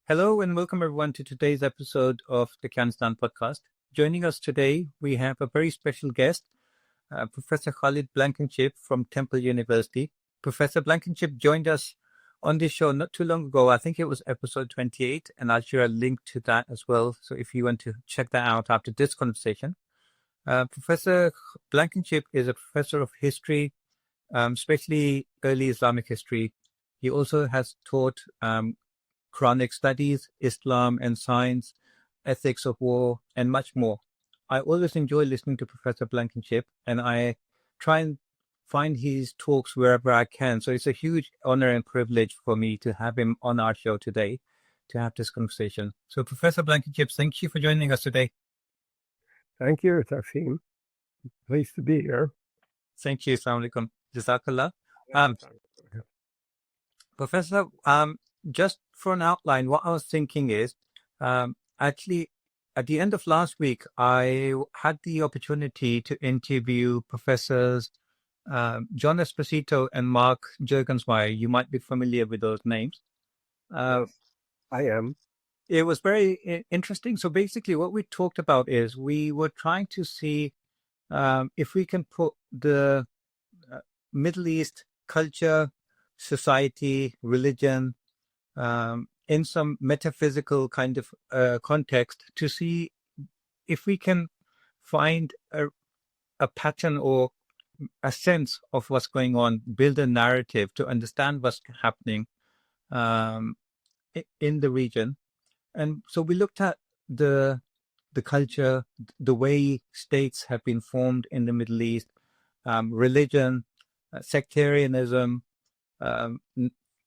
Hello and welcome everyone to today's episode of the Afghanistan podcast. Joining us today, we have a very special guest, Professor Khalid Blankinship from Temple University. Professor Blankinship joined us on this show not too long ago. I think it was episode 28, and I'll share a link to that as well. So if you want to check that out after this conversation. Professor Blankinship is a professor of history, especially early Islamic history. He also has taught Qur'anic studies, Islam and science, ethics of war, and much more. I always enjoy listening to Professor Blankenship, and I try and find his talks wherever I can. So it's a huge honor and privilege for me to have him on our show today to have this conversation. So Professor Blankenship, thank you for joining us today. Thank you, Tafim. Pleased to be here. Thank you. Assalamu alaikum. Jazakallah. Professor, just for an outline, what I was thinking is, actually, at the end of last week, I had the opportunity to interview Professors John Esposito and Mark Juergensmeyer. You might be familiar with those names. I am. It was very interesting. So basically, what we talked about is we were trying to see if we can put the Middle East culture, society, religion, in some metaphysical kind of context to see if we can find a pattern or a sense of what's going on, build a narrative to understand what's happening in the region. And so we looked at the culture, the way states have been formed in the Middle East, religion, sectarianism,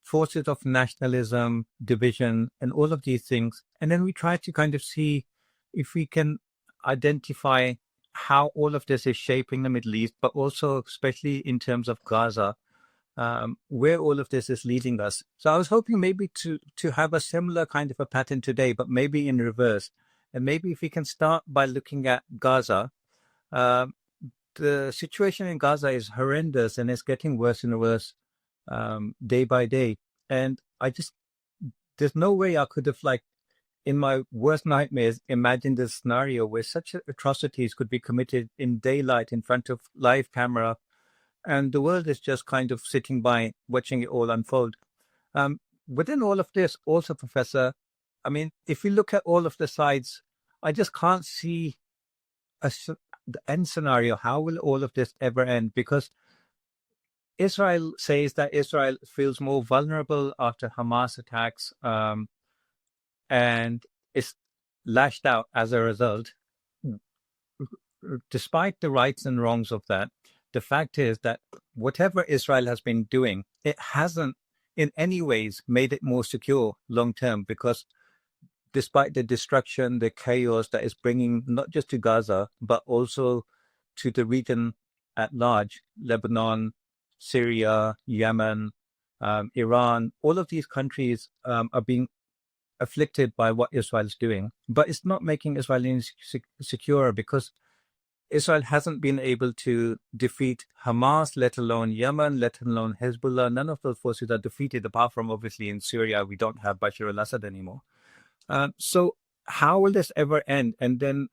forces of nationalism, division, and all of these things. And then we try to kind of see if we can identify how all of this is shaping the Middle East, but also especially in terms of Gaza, where all of this is leading us. So I was hoping maybe to have a similar kind of a pattern today, but maybe in reverse. And maybe if we can start by looking at Gaza. The situation in Gaza is horrendous and it's getting worse and worse day by day. And there's no way I could have, like, in my worst nightmares, imagined a scenario where such atrocities could be committed in daylight in front of live camera. And the world is just kind of sitting by watching it all unfold. Within all of this also, Professor, I mean, if you look at all of the sides, I just can't see the end scenario. How will all of this ever end? Because Israel says that Israel feels more vulnerable after Hamas attacks and is lashed out as a result. Despite the rights and wrongs of that, the fact is that whatever Israel has been doing, it hasn't in any ways made it more secure long term, because despite the destruction, the chaos that is bringing not just to Gaza, but also to the region at large, Lebanon, Syria, Yemen, Iran, all of these countries are being afflicted by what Israel is doing. But it's not making Israel secure, because Israel hasn't been able to defeat Hamas, let alone Yemen, let alone Hezbollah. None of those forces are defeated, apart from obviously in Syria, we don't have Bashar al-Assad anymore. So how will this ever end? And then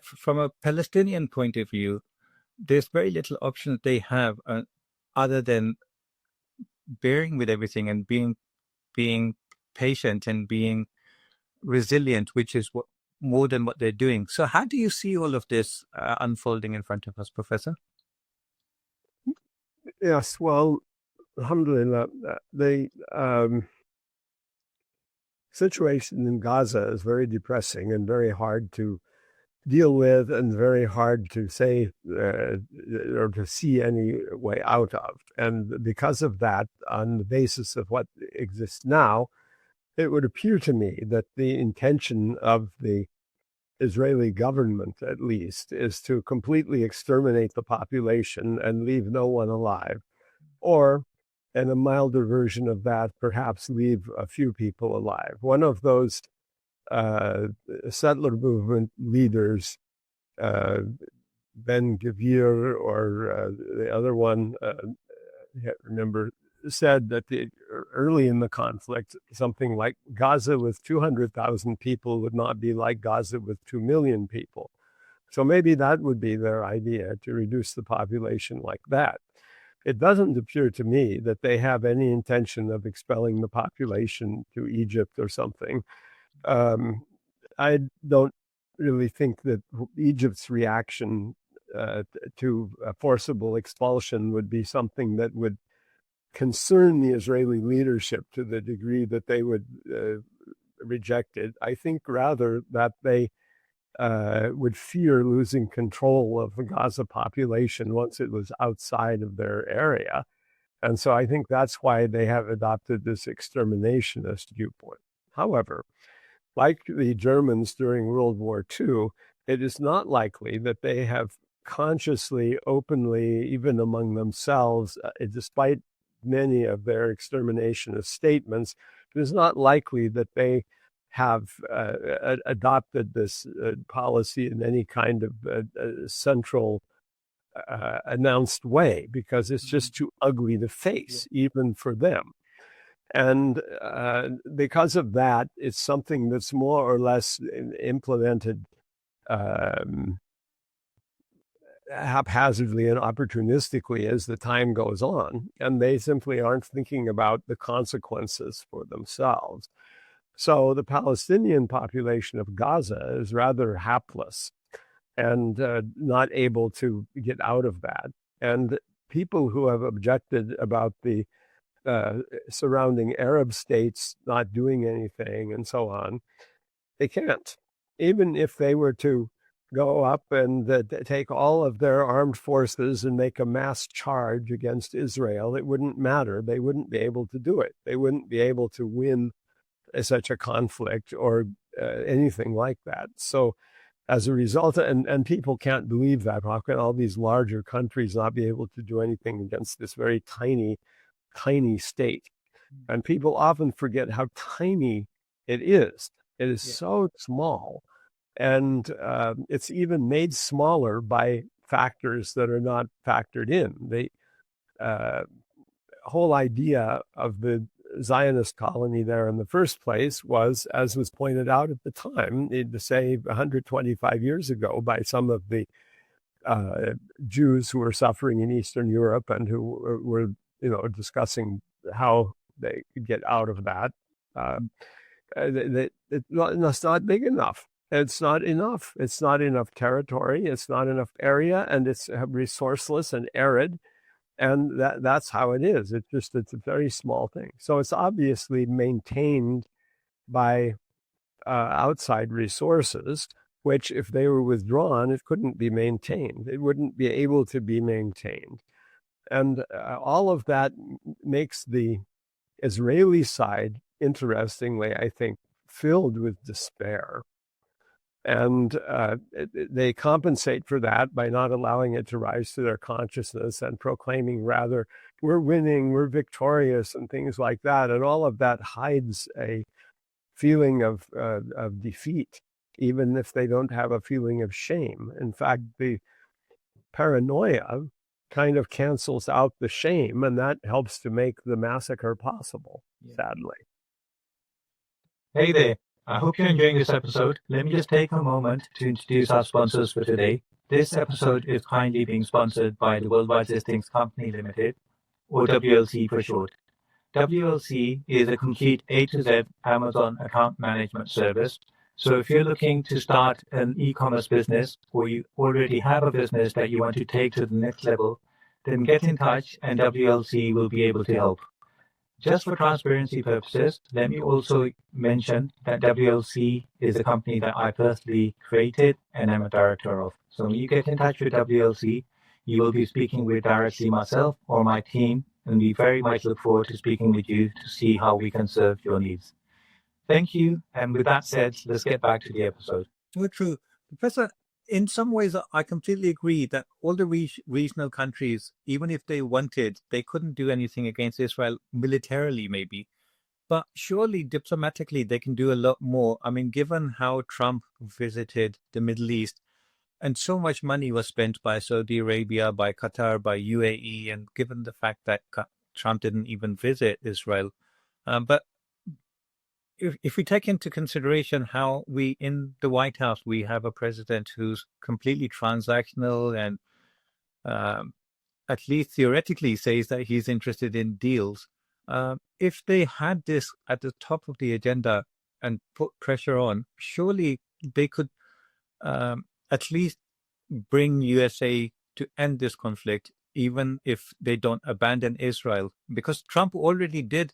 from a Palestinian point of view, there's very little option that they have other than bearing with everything and being patient and being resilient, which is what more than what they're doing. So how do you see all of this unfolding in front of us, Professor? Yes, well, alhamdulillah, the situation in Gaza is very depressing and very hard to deal with, and very hard to say or to see any way out of. And because of that, on the basis of what exists now, it would appear to me that the intention of the Israeli government, at least, is to completely exterminate the population and leave no one alive. Or, in a milder version of that, perhaps leave a few people alive. One of those settler movement leaders, Ben Gvir, or the other one, I can't remember said that early in the conflict, something like Gaza with 200,000 people would not be like Gaza with 2 million people. So maybe that would be their idea, to reduce the population like that. It doesn't appear to me that they have any intention of expelling the population to Egypt or something. I don't really think that Egypt's reaction to a forcible expulsion would be something that would concern the Israeli leadership to the degree that they would reject it. I think rather that they would fear losing control of the Gaza population once it was outside of their area. And so I think that's why they have adopted this exterminationist viewpoint. However, like the Germans during World War II, it is not likely that they have consciously, openly, even among themselves, despite many of their exterminationist statements, it is not likely that they have adopted this policy in any kind of central announced way, because it's just too ugly to face, even for them. And because of that, it's something that's more or less implemented haphazardly and opportunistically as the time goes on. And they simply aren't thinking about the consequences for themselves. So the Palestinian population of Gaza is rather hapless and not able to get out of that. And people who have objected about the surrounding Arab states not doing anything and so on, they can't. Even if they were to go up and take all of their armed forces and make a mass charge against Israel, it wouldn't matter. They wouldn't be able to do it. They wouldn't be able to win such a conflict or anything like that. So as a result, and people can't believe that. How can all these larger countries not be able to do anything against this very tiny state? And people often forget how tiny it is. It is so small. And it's even made smaller by factors that are not factored in. The whole idea of the Zionist colony there in the first place was, as was pointed out at the time, to say 125 years ago by some of the Jews who were suffering in Eastern Europe and who were, discussing how they could get out of that. It's not big enough. It's not enough. It's not enough territory. It's not enough area, and it's resourceless and arid. And that's how it is. It's a very small thing. So it's obviously maintained by outside resources, which if they were withdrawn, it couldn't be maintained. It wouldn't be able to be maintained. And all of that makes the Israeli side, interestingly, I think, filled with despair. And they compensate for that by not allowing it to rise to their consciousness and proclaiming rather, we're winning, we're victorious, and things like that. And all of that hides a feeling of defeat, even if they don't have a feeling of shame. In fact, the paranoia kind of cancels out the shame, and that helps to make the massacre possible, sadly. Hey there. I hope you're enjoying this episode. Let me just take a moment to introduce our sponsors for today. This episode is kindly being sponsored by the Worldwide Listings Company Limited, or WLC for short. WLC is a complete A to Z Amazon account management service. So if you're looking to start an e-commerce business, or you already have a business that you want to take to the next level, then get in touch and WLC will be able to help. Just for transparency purposes, let me also mention that WLC is a company that I personally created and I'm a director of. So when you get in touch with WLC, you will be speaking with directly myself or my team, and we very much look forward to speaking with you to see how we can serve your needs. Thank you. And with that said, let's get back to the episode. So true. Professor, in some ways, I completely agree that all the regional countries, even if they wanted, they couldn't do anything against Israel militarily, maybe. But surely diplomatically, they can do a lot more. I mean, given how Trump visited the Middle East and so much money was spent by Saudi Arabia, by Qatar, by UAE, and given the fact that Trump didn't even visit Israel. But if we take into consideration how we, in the White House, we have a president who's completely transactional and at least theoretically says that he's interested in deals. If they had this at the top of the agenda and put pressure on, surely they could at least bring USA to end this conflict, even if they don't abandon Israel, because Trump already did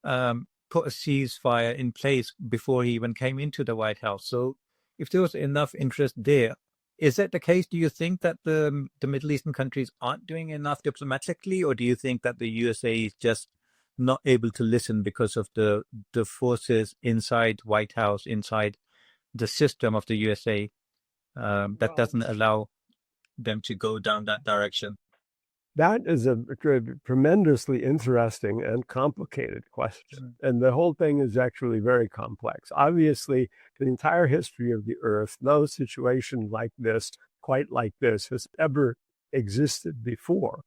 put a ceasefire in place before he even came into the White House. So if there was enough interest there, is that the case? Do you think that the Middle Eastern countries aren't doing enough diplomatically, or do you think that the USA is just not able to listen because of the forces inside White House, inside the system of the USA, that doesn't allow them to go down that direction? That is a tremendously interesting and complicated question. And the whole thing is actually very complex. Obviously, the entire history of the earth, no situation like this, quite like this, has ever existed before.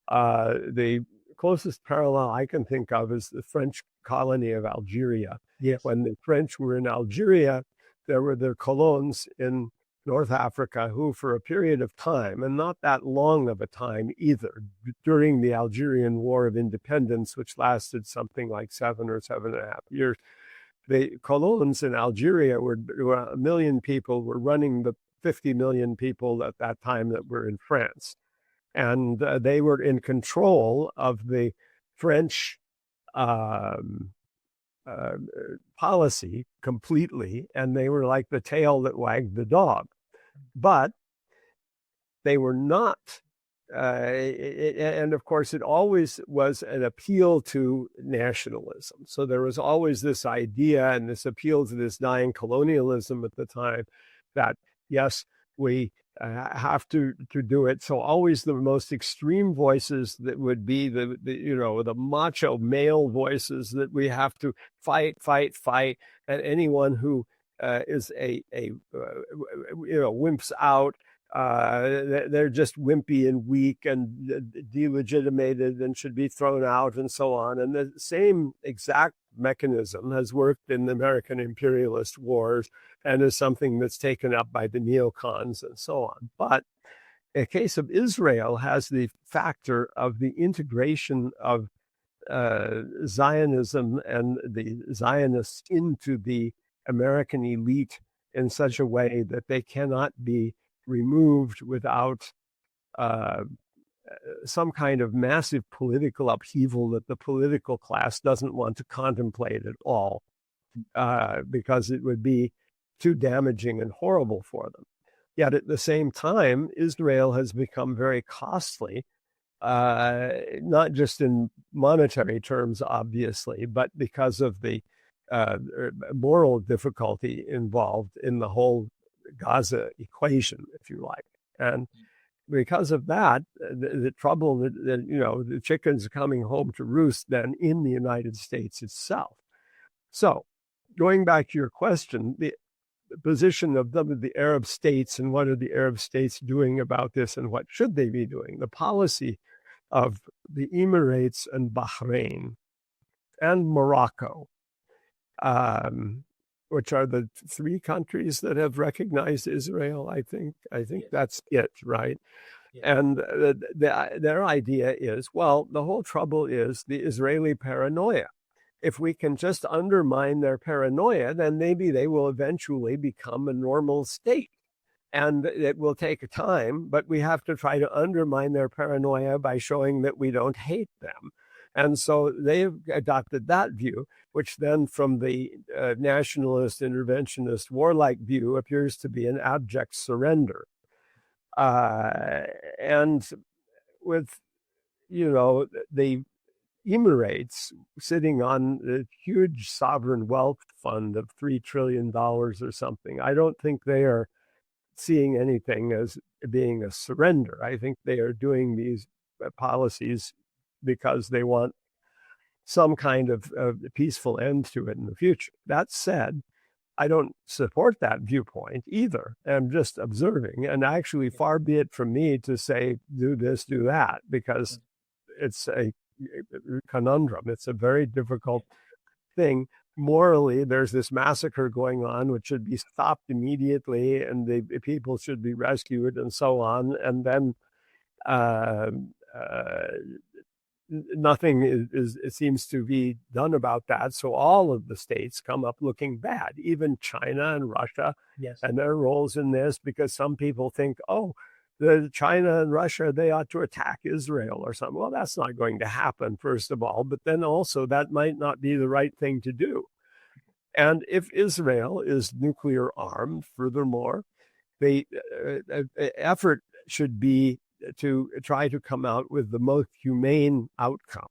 The closest parallel I can think of is the French colony of Algeria. Yes. When the French were in Algeria, there were the colons in North Africa who, for a period of time, and not that long of a time either, during the Algerian War of Independence, which lasted something like 7 or 7.5 years, the colons in Algeria were 1 million people, were running the 50 million people at that time that were in France. And they were in control of the French policy completely, and they were like the tail that wagged the dog. But they were not, and of course, it always was an appeal to nationalism. So there was always this idea and this appeal to this dying colonialism at the time that, yes, we have to do it. So always the most extreme voices that would be the macho male voices that we have to fight, and anyone who is wimps out. They're just wimpy and weak and delegitimated and should be thrown out and so on. And the same exact mechanism has worked in the American imperialist wars and is something that's taken up by the neocons and so on. But the case of Israel has the factor of the integration of Zionism and the Zionists into the American elite in such a way that they cannot be removed without some kind of massive political upheaval that the political class doesn't want to contemplate at all, because it would be too damaging and horrible for them. Yet at the same time, Israel has become very costly, not just in monetary terms, obviously, but because of the moral difficulty involved in the whole Gaza equation, if you like. And because of that, the trouble that the chicken's coming home to roost then in the United States itself. So going back to your question, the position of the Arab states and what are the Arab states doing about this and what should they be doing? The policy of the Emirates and Bahrain and Morocco, which are the 3 countries that have recognized Israel, I think. Yes. That's it, right? Yes. And their idea is, well, the whole trouble is the Israeli paranoia. If we can just undermine their paranoia, then maybe they will eventually become a normal state. And it will take time, but we have to try to undermine their paranoia by showing that we don't hate them. And so they've adopted that view, which then from the nationalist, interventionist, warlike view appears to be an abject surrender. And with, the Emirates sitting on a huge sovereign wealth fund of $3 trillion or something, I don't think they are seeing anything as being a surrender. I think they are doing these policies because they want some kind of peaceful end to it in the future. That said, I don't support that viewpoint either. I'm just observing, and actually far be it from me to say, do this, do that, because it's a conundrum. It's a very difficult thing. Morally, there's this massacre going on, which should be stopped immediately, and the people should be rescued, and so on. And then nothing it seems to be done about that. So all of the states come up looking bad, even China and Russia, and their roles in this, because some people think, oh, the China and Russia, they ought to attack Israel or something. Well, that's not going to happen, first of all, but then also that might not be the right thing to do. And if Israel is nuclear armed, furthermore, the effort should be to try to come out with the most humane outcome.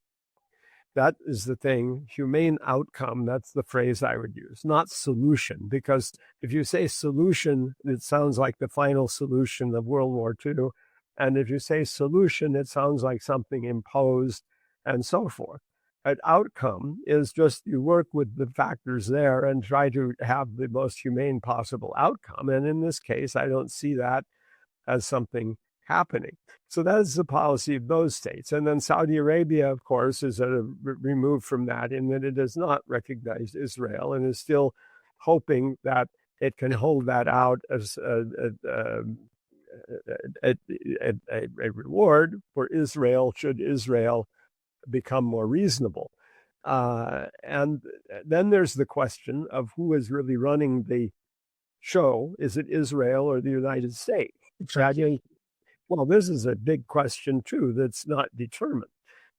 That is the thing, humane outcome, that's the phrase I would use, not solution, because if you say solution, it sounds like the final solution of World War II. And if you say solution, it sounds like something imposed and so forth. An outcome is just you work with the factors there and try to have the most humane possible outcome. And in this case, I don't see that as something happening. So that is the policy of those states. And then Saudi Arabia, of course, is removed from that in that it does not recognize Israel and is still hoping that it can hold that out as a reward for Israel should Israel become more reasonable. And then there's the question of who is really running the show. Is it Israel or the United States? Exactly. Well, this is a big question, too, that's not determined.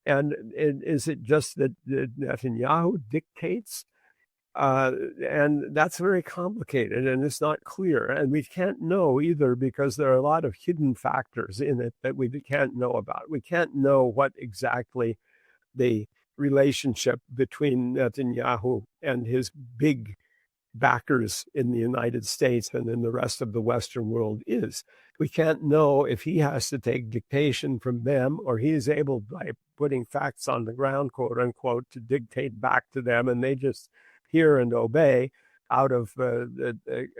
And is it just that Netanyahu dictates? And that's very complicated, and it's not clear. And we can't know either because there are a lot of hidden factors in it that we can't know about. We can't know what exactly the relationship between Netanyahu and his big backers in the United States and in the rest of the Western world is. We can't know if he has to take dictation from them or he is able, by putting facts on the ground, quote unquote, to dictate back to them and they just hear and obey out of a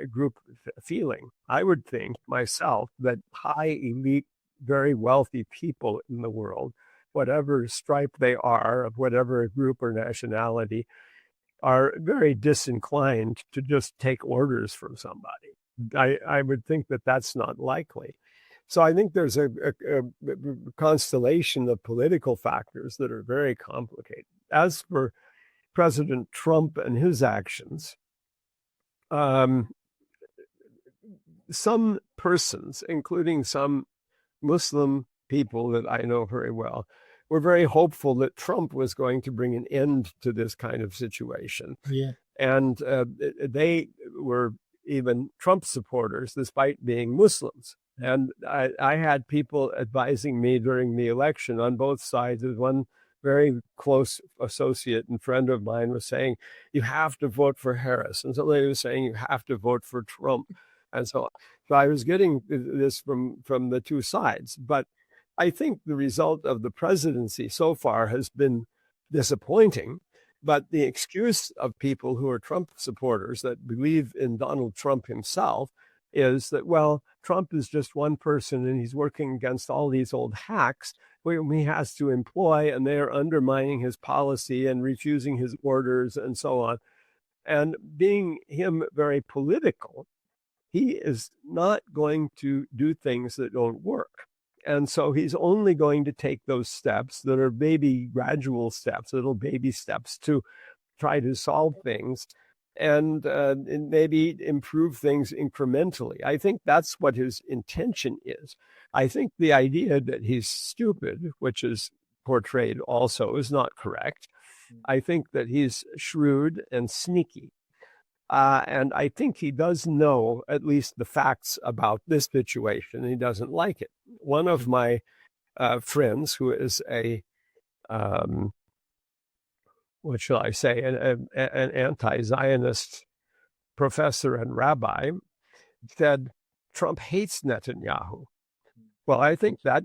group feeling. I would think myself that high elite, very wealthy people in the world, whatever stripe they are, of whatever group or nationality, are very disinclined to just take orders from somebody. I would think that that's not likely. So I think there's a constellation of political factors that are very complicated. As for President Trump and his actions, some persons, including some Muslim people that I know very well, were very hopeful that Trump was going to bring an end to this kind of situation. Yeah. And they were even Trump supporters, despite being Muslims. And I had people advising me during the election on both sides. One very close associate and friend of mine was saying, you have to vote for Harris. And somebody was saying, you have to vote for Trump. And so on. So I was getting this from the two sides. But I think the result of the presidency so far has been disappointing. But the excuse of people who are Trump supporters that believe in Donald Trump himself is that, well, Trump is just one person and he's working against all these old hacks whom he has to employ, and they are undermining his policy and refusing his orders and so on. And being him very political, he is not going to do things that don't work. And so he's only going to take those steps that are gradual steps, little baby steps to try to solve things and maybe improve things incrementally. I think that's what his intention is. I think the idea that he's stupid, which is portrayed also, is not correct. I think that he's shrewd and sneaky. And I think he does know at least the facts about this situation. He doesn't like it. One of my friends, who is what shall I say, an anti-Zionist professor and rabbi, said Trump hates Netanyahu. Well, I think that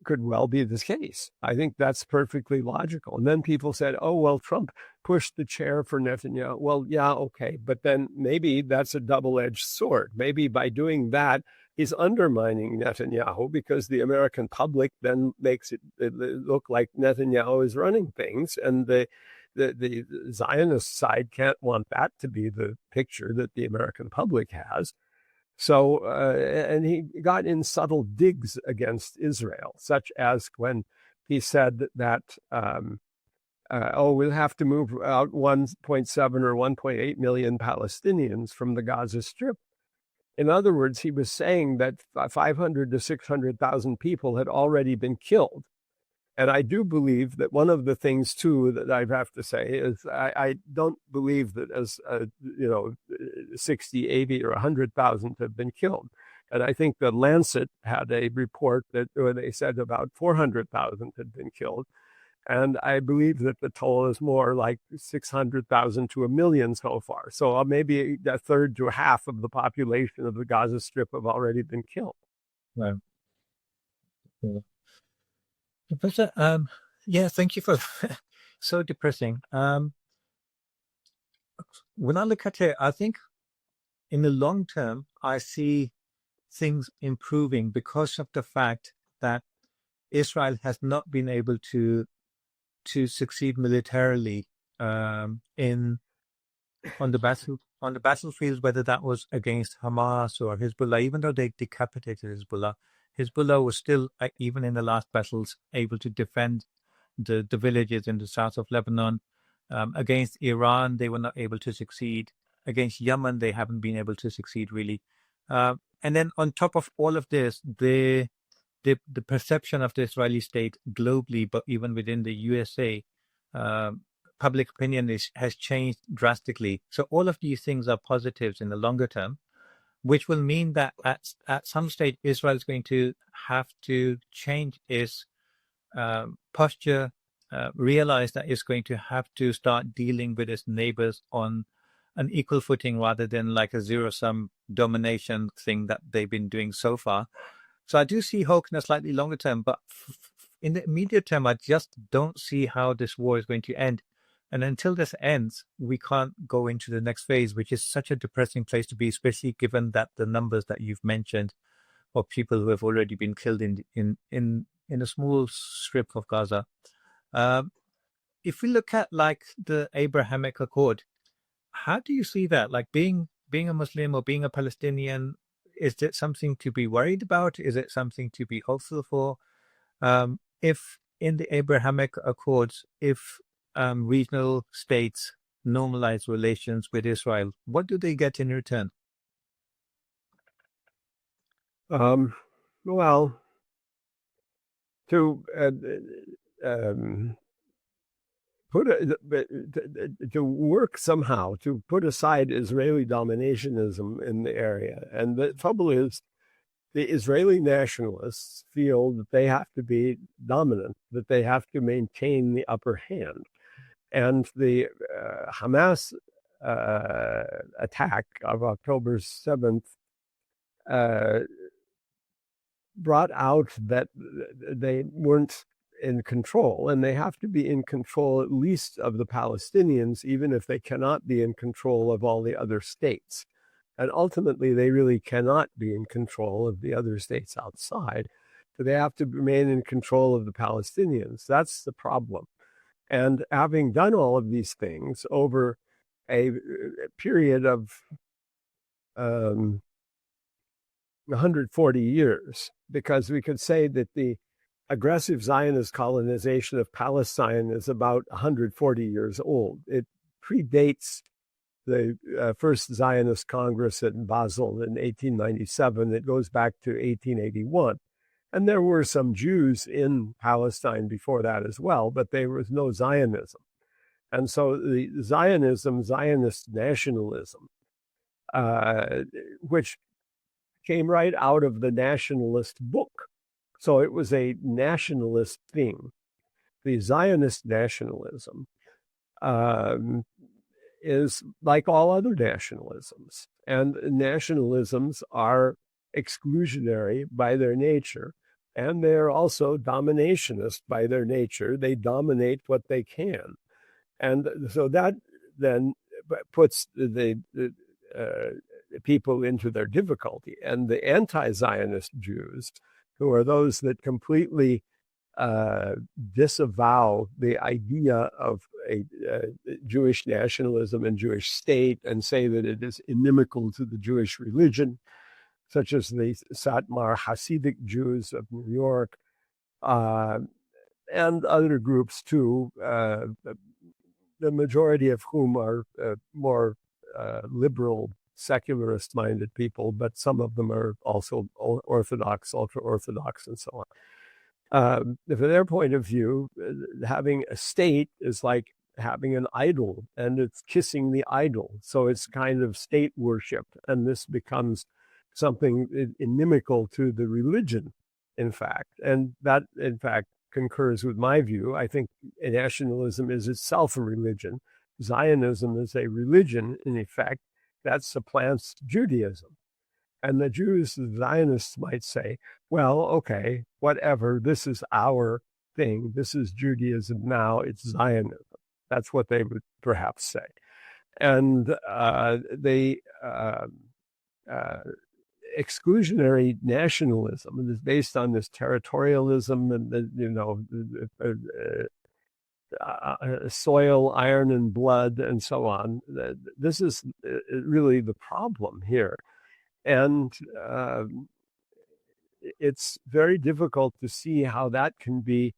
could well be the case. I think that's perfectly logical. And then people said, oh, well, Trump pushed the chair for Netanyahu. Well, yeah, okay. But then maybe that's a double-edged sword. Maybe by doing that, he's undermining Netanyahu because the American public then makes it look like Netanyahu is running things, and the Zionist side can't want that to be the picture that the American public has. So, and he got in subtle digs against Israel, such as when he said that, we'll have to move out 1.7 or 1.8 million Palestinians from the Gaza Strip. In other words, he was saying that 500 to 600,000 people had already been killed. And I do believe that one of the things, too, that I have to say is I don't believe that as, 60, 80, or 100,000 have been killed. And I think the Lancet had a report that where they said about 400,000 had been killed. And I believe that the toll is more like 600,000 to 1 million so far. So maybe a third to a half of the population of the Gaza Strip have already been killed. Right. Yeah. Professor, yeah, thank you for so depressing. When I look at it, I think in the long term, I see things improving because of the fact that Israel has not been able to succeed militarily on the battlefield, whether that was against Hamas or Hezbollah. Even though they decapitated Hezbollah was still, even in the last battles, able to defend the villages in the south of Lebanon. Against Iran, they were not able to succeed. Against Yemen, they haven't been able to succeed really. And then on top of all of this, the perception of the Israeli state globally, but even within the USA, public opinion has changed drastically. So all of these things are positives in the longer term, which will mean that at some stage, Israel is going to have to change its posture, realize that it's going to have to start dealing with its neighbors on an equal footing rather than like a zero-sum domination thing that they've been doing so far. So I do see hope in a slightly longer term, but in the immediate term, I just don't see how this war is going to end. And until this ends, we can't go into the next phase, which is such a depressing place to be, especially given that the numbers that you've mentioned of people who have already been killed in a small strip of Gaza. If we look at like the Abrahamic Accord, how do you see that? Like being a Muslim or being a Palestinian, is it something to be worried about? Is it something to be hopeful for? If in the Abrahamic Accords, if regional states normalize relations with Israel, what do they get in return? Well, to to work somehow to put aside Israeli dominationism in the area. And the trouble is, the Israeli nationalists feel that they have to be dominant, that they have to maintain the upper hand. And the Hamas attack of October 7th brought out that they weren't in control, and they have to be in control at least of the Palestinians, even if they cannot be in control of all the other states. And ultimately, they really cannot be in control of the other states outside. So they have to remain in control of the Palestinians. That's the problem. And having done all of these things over a period of 140 years, because we could say that the aggressive Zionist colonization of Palestine is about 140 years old. It predates the first Zionist Congress in Basel in 1897. It goes back to 1881. And there were some Jews in Palestine before that as well, but there was no Zionism. And so the Zionist nationalism, which came right out of the nationalist book. So it was a nationalist thing. The Zionist nationalism is like all other nationalisms. And nationalisms are exclusionary by their nature, and they're also dominationist by their nature. They dominate what they can. And so that then puts the people into their difficulty. And the anti-Zionist Jews, who are those that completely disavow the idea of a Jewish nationalism and Jewish state and say that it is inimical to the Jewish religion, such as the Satmar Hasidic Jews of New York, and other groups too, the majority of whom are more liberal, secularist-minded people, but some of them are also Orthodox, ultra-Orthodox, and so on. From their point of view, having a state is like having an idol, and it's kissing the idol. So it's kind of state worship, and this becomes something inimical to the religion, in fact. And that, in fact, concurs with my view. I think nationalism is itself a religion. Zionism is a religion, in effect, that supplants Judaism. And the Jews, the Zionists might say, well, okay, whatever, this is our thing. This is Judaism now, it's Zionism. That's what they would perhaps say. And exclusionary nationalism is based on this territorialism and, soil, iron, and blood, and so on. This is really the problem here. And it's very difficult to see how that can be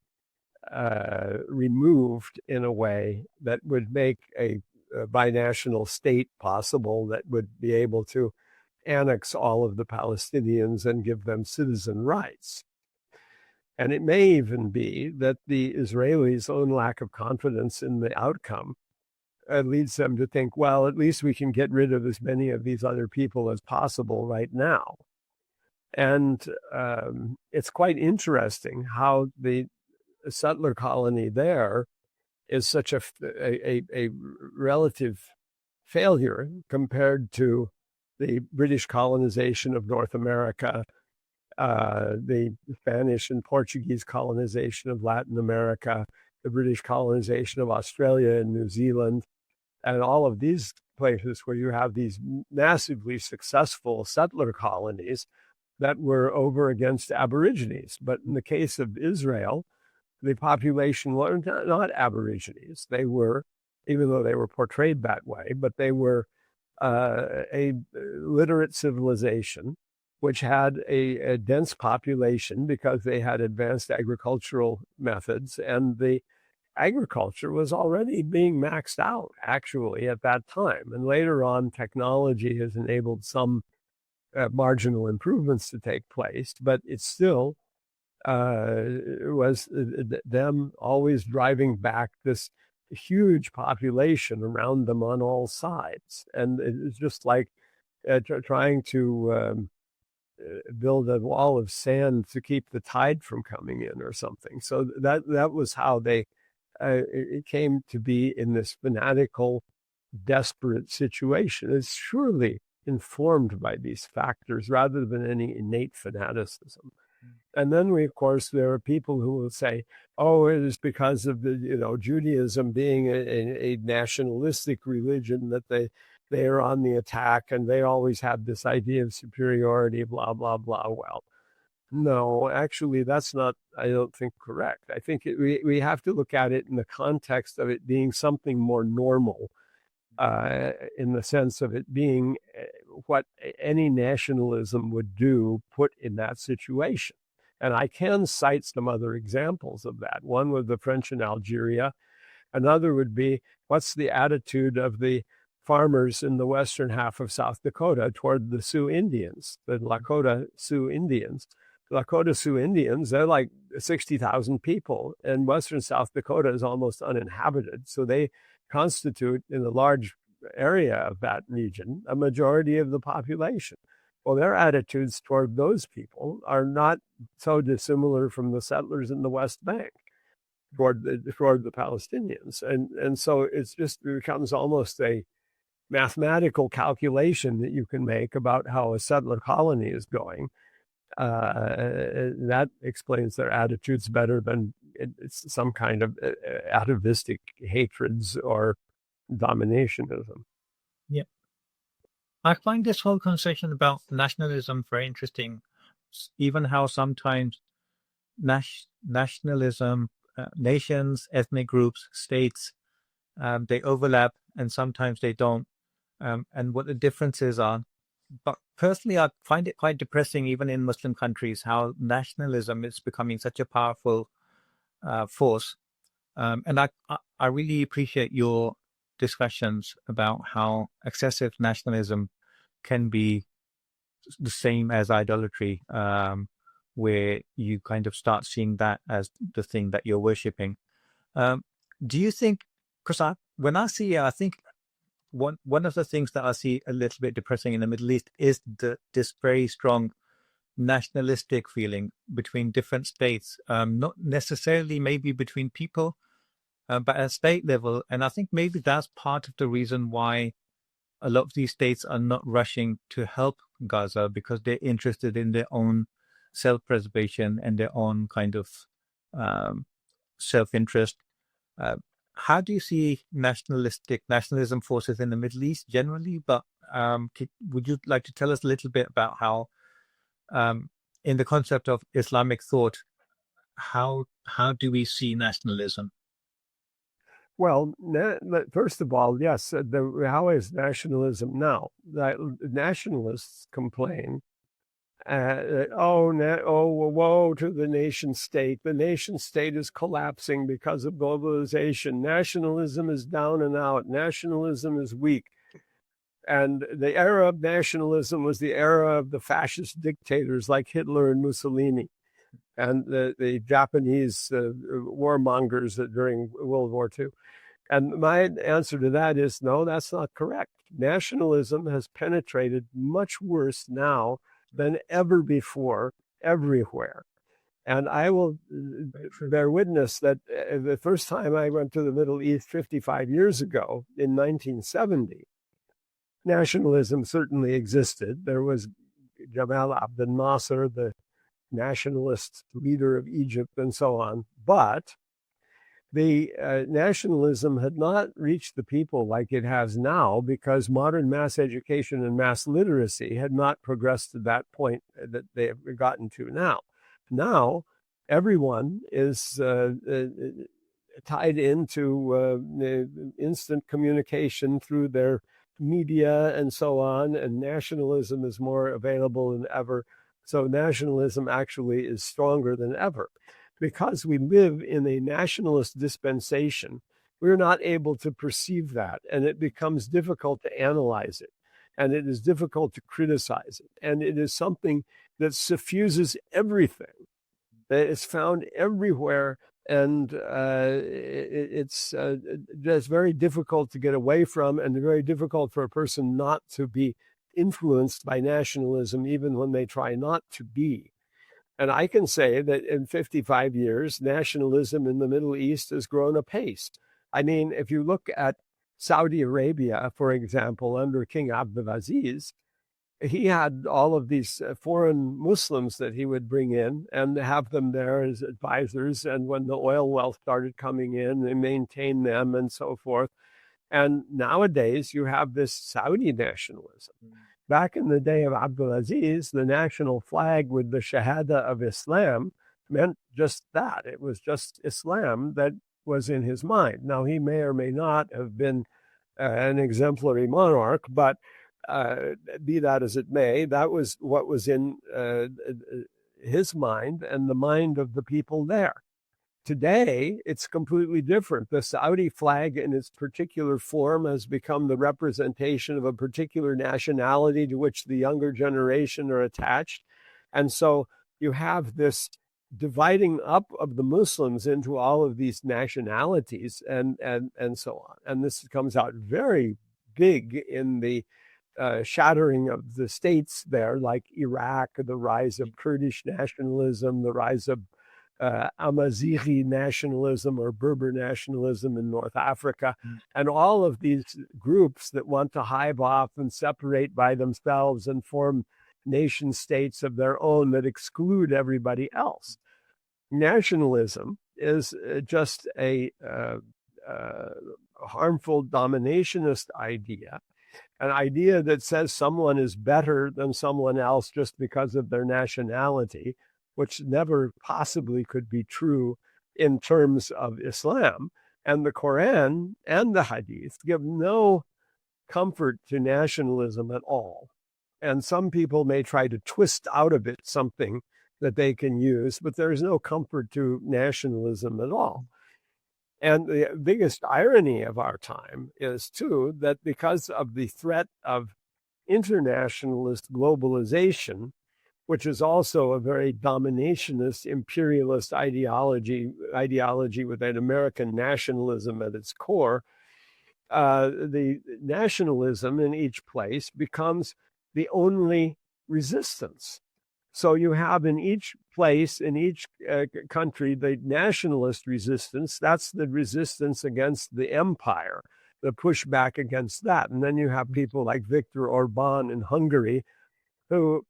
removed in a way that would make a binational state possible, that would be able to annex all of the Palestinians and give them citizen rights. And it may even be that the Israelis' own lack of confidence in the outcome leads them to think, well, at least we can get rid of as many of these other people as possible right now. And it's quite interesting how the settler colony there is such a relative failure compared to the British colonization of North America, the Spanish and Portuguese colonization of Latin America, the British colonization of Australia and New Zealand, and all of these places where you have these massively successful settler colonies that were over against Aborigines. But in the case of Israel, the population were not Aborigines. They were, even though they were portrayed that way, but they were a literate civilization which had a dense population because they had advanced agricultural methods, and the agriculture was already being maxed out, actually, at that time. And later on, technology has enabled some marginal improvements to take place, but it still was them always driving back this huge population around them on all sides. And it's just like trying to build a wall of sand to keep the tide from coming in or something. So that was how they it came to be in this fanatical, desperate situation. It's surely informed by these factors rather than any innate fanaticism. And then there are people who will say, oh, it is because of the, Judaism being a nationalistic religion that they are on the attack and they always have this idea of superiority, blah, blah, blah. Well, no, actually, that's not, I don't think, correct. I think we have to look at it in the context of it being something more normal, in the sense of it being what any nationalism would do put in that situation. And I can cite some other examples of that. One was the French in Algeria. Another would be, what's the attitude of the farmers in the western half of South Dakota toward the Sioux Indians, the Lakota Sioux Indians? Lakota Sioux Indians, they're like 60,000 people, and western South Dakota is almost uninhabited. So they constitute, in a large area of that region, a majority of the population. Well, their attitudes toward those people are not so dissimilar from the settlers in the West Bank toward the Palestinians. And so it becomes almost a mathematical calculation that you can make about how a settler colony is going. That explains their attitudes better than it's some kind of atavistic hatreds or dominationism. Yeah. I find this whole conversation about nationalism very interesting. Even how sometimes nationalism, nations, ethnic groups, states, they overlap and sometimes they don't, and what the differences are. But personally, I find it quite depressing, even in Muslim countries, how nationalism is becoming such a powerful force. And I really appreciate your discussions about how excessive nationalism can be the same as idolatry, where you kind of start seeing that as the thing that you're worshipping. Do you think, because when I see it, I think one of the things that I see a little bit depressing in the Middle East is this very strong nationalistic feeling between different states, not necessarily maybe between people, but at state level. And I think maybe that's part of the reason why a lot of these states are not rushing to help Gaza, because they're interested in their own self-preservation and their own kind of self-interest. Uh, how do you see nationalism forces in the Middle East generally? But would you like to tell us a little bit about how, in the concept of Islamic thought, how do we see nationalism? Well, first of all, yes, how is nationalism now? Nationalists complain, woe to the nation state. The nation state is collapsing because of globalization. Nationalism is down and out. Nationalism is weak. And the era of nationalism was the era of the fascist dictators like Hitler and Mussolini and the Japanese warmongers during World War II. And my answer to that is no, that's not correct. Nationalism has penetrated much worse now than ever before, everywhere. And I will bear witness that the first time I went to the Middle East 55 years ago, in 1970, nationalism certainly existed. There was Jamal Abdel Nasser, the nationalist leader of Egypt, and so on. But the nationalism had not reached the people like it has now, because modern mass education and mass literacy had not progressed to that point that they have gotten to now. Now, everyone is tied into instant communication through their media and so on, and nationalism is more available than ever. So nationalism actually is stronger than ever. Because we live in a nationalist dispensation, we're not able to perceive that, and it becomes difficult to analyze it, and it is difficult to criticize it, and it is something that suffuses everything, that is found everywhere, and it's just very difficult to get away from, and very difficult for a person not to be influenced by nationalism, even when they try not to be. And I can say that in 55 years, nationalism in the Middle East has grown apace. I mean, if you look at Saudi Arabia, for example, under King Abdulaziz, he had all of these foreign Muslims that he would bring in and have them there as advisors. And when the oil wealth started coming in, they maintained them and so forth. And nowadays, you have this Saudi nationalism. Back in the day of Abdulaziz, the national flag with the Shahada of Islam meant just that. It was just Islam that was in his mind. Now, he may or may not have been an exemplary monarch, but be that as it may, that was what was in his mind and the mind of the people there. Today, it's completely different. The Saudi flag in its particular form has become the representation of a particular nationality to which the younger generation are attached. And so you have this dividing up of the Muslims into all of these nationalities and so on. And this comes out very big in the shattering of the states there, like Iraq, the rise of Kurdish nationalism, the rise of Amazighi nationalism or Berber nationalism in North Africa, and all of these groups that want to hive off and separate by themselves and form nation states of their own that exclude everybody else. Nationalism is just a harmful dominationist idea An idea that says someone is better than someone else just because of their nationality, which never possibly could be true in terms of Islam. And the Quran and the Hadith give no comfort to nationalism at all. And some people may try to twist out of it something that they can use, but there's no comfort to nationalism at all. And the biggest irony of our time is, too, that because of the threat of internationalist globalization, which is also a very dominationist, imperialist ideology with an American nationalism at its core, the nationalism in each place becomes the only resistance. So you have in each place, in each country, the nationalist resistance. That's the resistance against the empire, the pushback against that. And then you have people like Viktor Orban in Hungary, who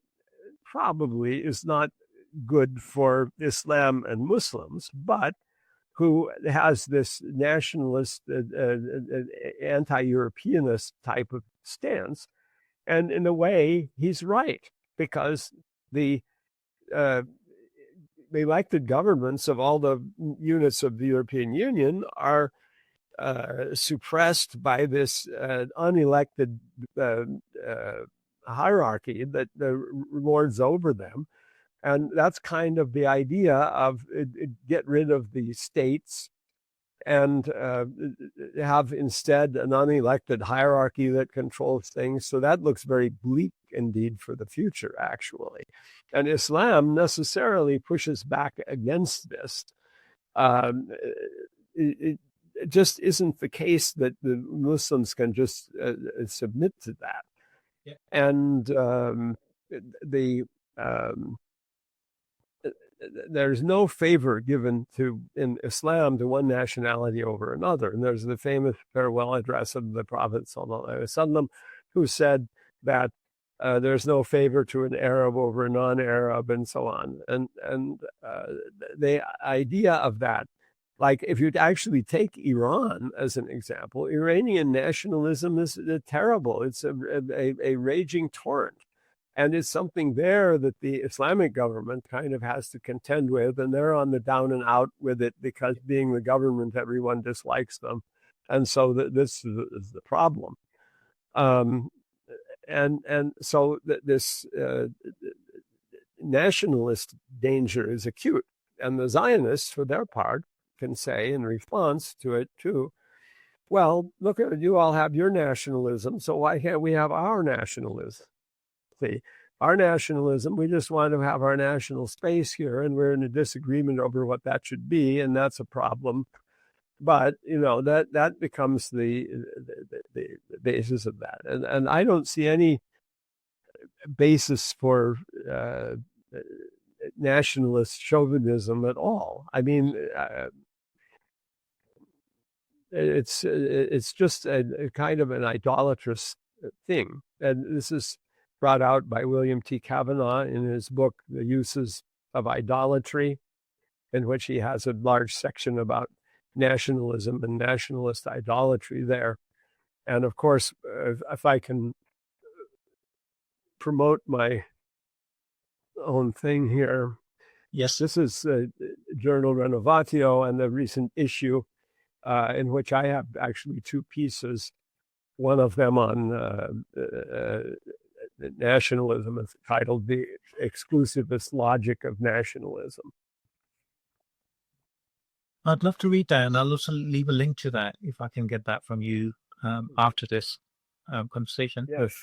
probably is not good for Islam and Muslims, but who has this nationalist, anti-Europeanist type of stance. And in a way, he's right, because the elected governments of all the units of the European Union are suppressed by this unelected hierarchy that lords over them. And that's kind of the idea of get rid of the states and have instead an unelected hierarchy that controls things. So that looks very bleak indeed for the future, actually. And Islam necessarily pushes back against this. It just isn't the case that the Muslims can just submit to that. Yeah. And there's no favor given to in Islam to one nationality over another. And there's the famous farewell address of the Prophet ﷺ, who said that there's no favor to an Arab over a non-Arab, and so on. And the idea of that, like if you'd actually take Iran as an example, Iranian nationalism is terrible. It's a raging torrent. And it's something there that the Islamic government kind of has to contend with, and they're on the down and out with it because being the government, everyone dislikes them. And so this is the problem. And so this nationalist danger is acute. And the Zionists, for their part, can say in response to it too, well, look at you all have your nationalism, so why can't we have our nationalism? See, our nationalism, we just want to have our national space here, and we're in a disagreement over what that should be, and that's a problem. But that becomes the basis of that, and I don't see any basis for nationalist chauvinism at all. I mean, it's just a kind of an idolatrous thing, and this is brought out by William T. Kavanaugh in his book, The Uses of Idolatry, in which he has a large section about nationalism and nationalist idolatry there. And of course, if I can promote my own thing here. Yes. This is Journal Renovatio and the recent issue in which I have actually two pieces. One of them on nationalism is titled The Exclusivist Logic of Nationalism. I'd love to read that, and I'll also leave a link to that if I can get that from you after this conversation. Yes.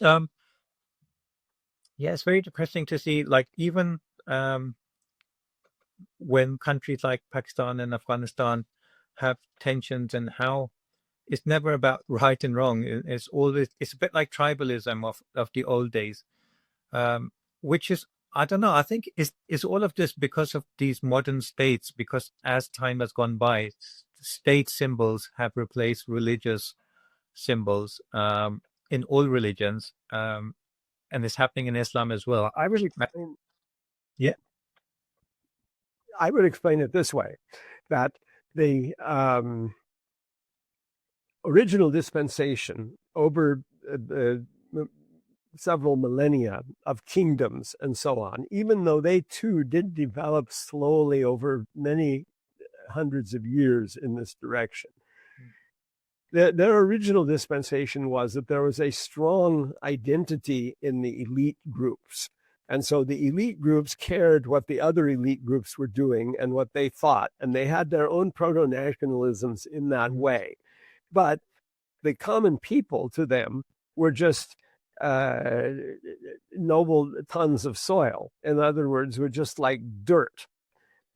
Yeah, it's very depressing to see, like, even when countries like Pakistan and Afghanistan have tensions, and how it's never about right and wrong. It's a bit like tribalism of the old days, which is, I don't know, I think is all of this because of these modern states, because as time has gone by, state symbols have replaced religious symbols in all religions, and it's happening in Islam as well. I would explain, yeah. I would explain it this way, that the original dispensation over several millennia of kingdoms and so on, even though they too did develop slowly over many hundreds of years in this direction. Their original dispensation was that there was a strong identity in the elite groups. And so the elite groups cared what the other elite groups were doing and what they thought. And they had their own proto-nationalisms in that way. But the common people to them were just noble tons of soil. In other words, were just like dirt.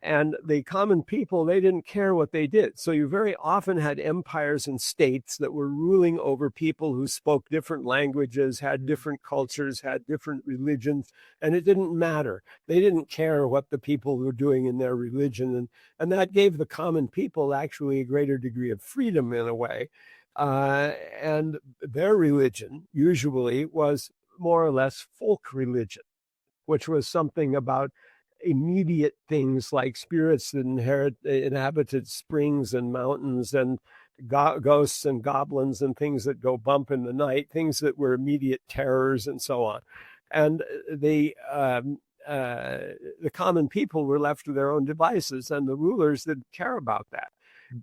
And the common people, they didn't care what they did. So you very often had empires and states that were ruling over people who spoke different languages, had different cultures, had different religions, and it didn't matter. They didn't care what the people were doing in their religion. And that gave the common people actually a greater degree of freedom in a way. And their religion usually was more or less folk religion, which was something about immediate things like spirits that inhabited springs and mountains and ghosts and goblins and things that go bump in the night, things that were immediate terrors and so on. And the common people were left to their own devices, and the rulers didn't care about that.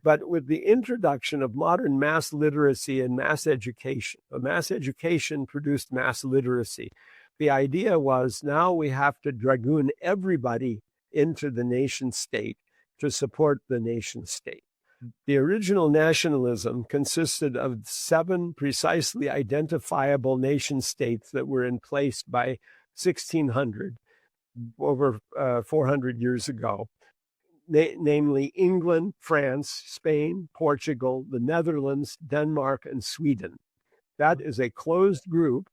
But with the introduction of modern mass literacy and mass education produced mass literacy. The idea was now we have to dragoon everybody into the nation state to support the nation state. The original nationalism consisted of 7 precisely identifiable nation states that were in place by 1600, over 400 years ago, namely England, France, Spain, Portugal, the Netherlands, Denmark, and Sweden. That is a closed group.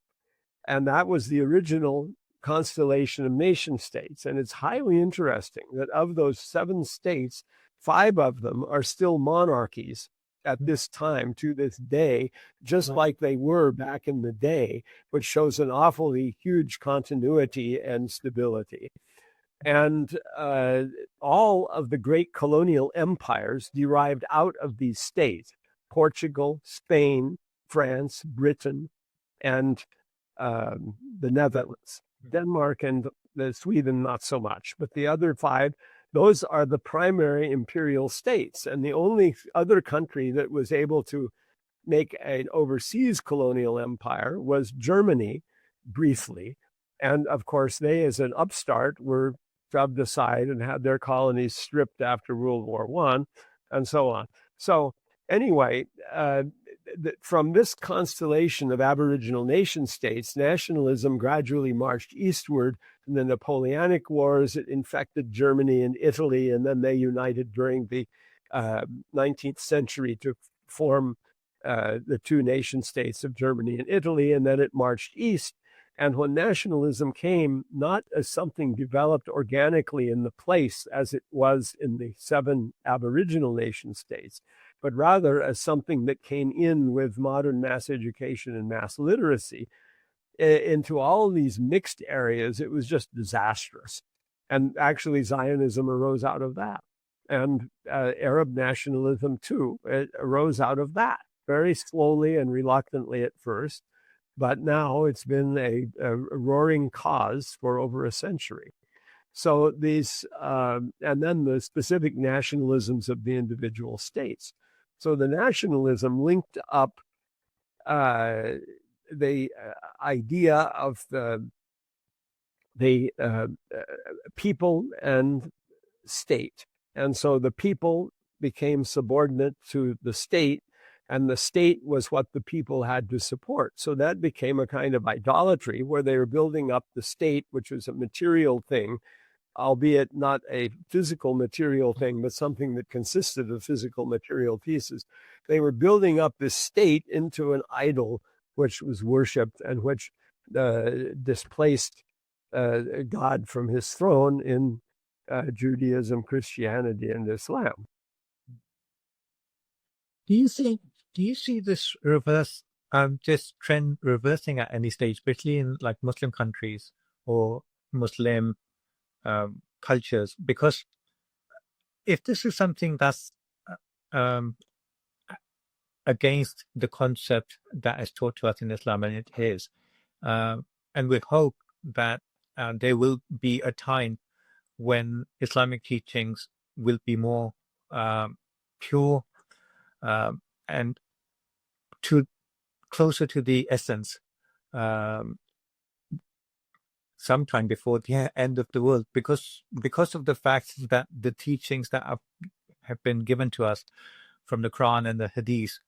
And that was the original constellation of nation states. And it's highly interesting that of those 7 states, 5 of them are still monarchies at this time, to this day, just like they were back in the day, which shows an awfully huge continuity and stability. And all of the great colonial empires derived out of these states: Portugal, Spain, France, Britain, and the Netherlands. Denmark and Sweden, not so much. But the other 5, those are the primary imperial states. And the only other country that was able to make an overseas colonial empire was Germany, briefly. And of course, they, as an upstart, were shoved aside and had their colonies stripped after World War I, and so on. So anyway, from this constellation of Aboriginal nation states, nationalism gradually marched eastward. In the Napoleonic Wars, it infected Germany and Italy, and then they united during the 19th century to form the 2 nation states of Germany and Italy, and then it marched east. And when nationalism came, not as something developed organically in the place as it was in the 7 Aboriginal nation states, but rather as something that came in with modern mass education and mass literacy into all these mixed areas, it was just disastrous. And actually, Zionism arose out of that. And Arab nationalism, too, it arose out of that, very slowly and reluctantly at first. But now it's been a roaring cause for over a century. So these, and then the specific nationalisms of the individual states. So the nationalism linked up the idea of the people and state. And so the people became subordinate to the state, and the state was what the people had to support. So that became a kind of idolatry where they were building up the state, which was a material thing, albeit not a physical material thing, but something that consisted of physical material pieces. They were building up this state into an idol, which was worshipped and which displaced God from his throne in Judaism, Christianity, and Islam. Do you see this this trend reversing at any stage, especially in like Muslim countries or Muslim cultures? Because if this is something that's against the concept that is taught to us in Islam, and it is. And we hope that there will be a time when Islamic teachings will be more pure and closer to the essence sometime before the end of the world, because of the fact that the teachings that have been given to us from the Quran and the Hadith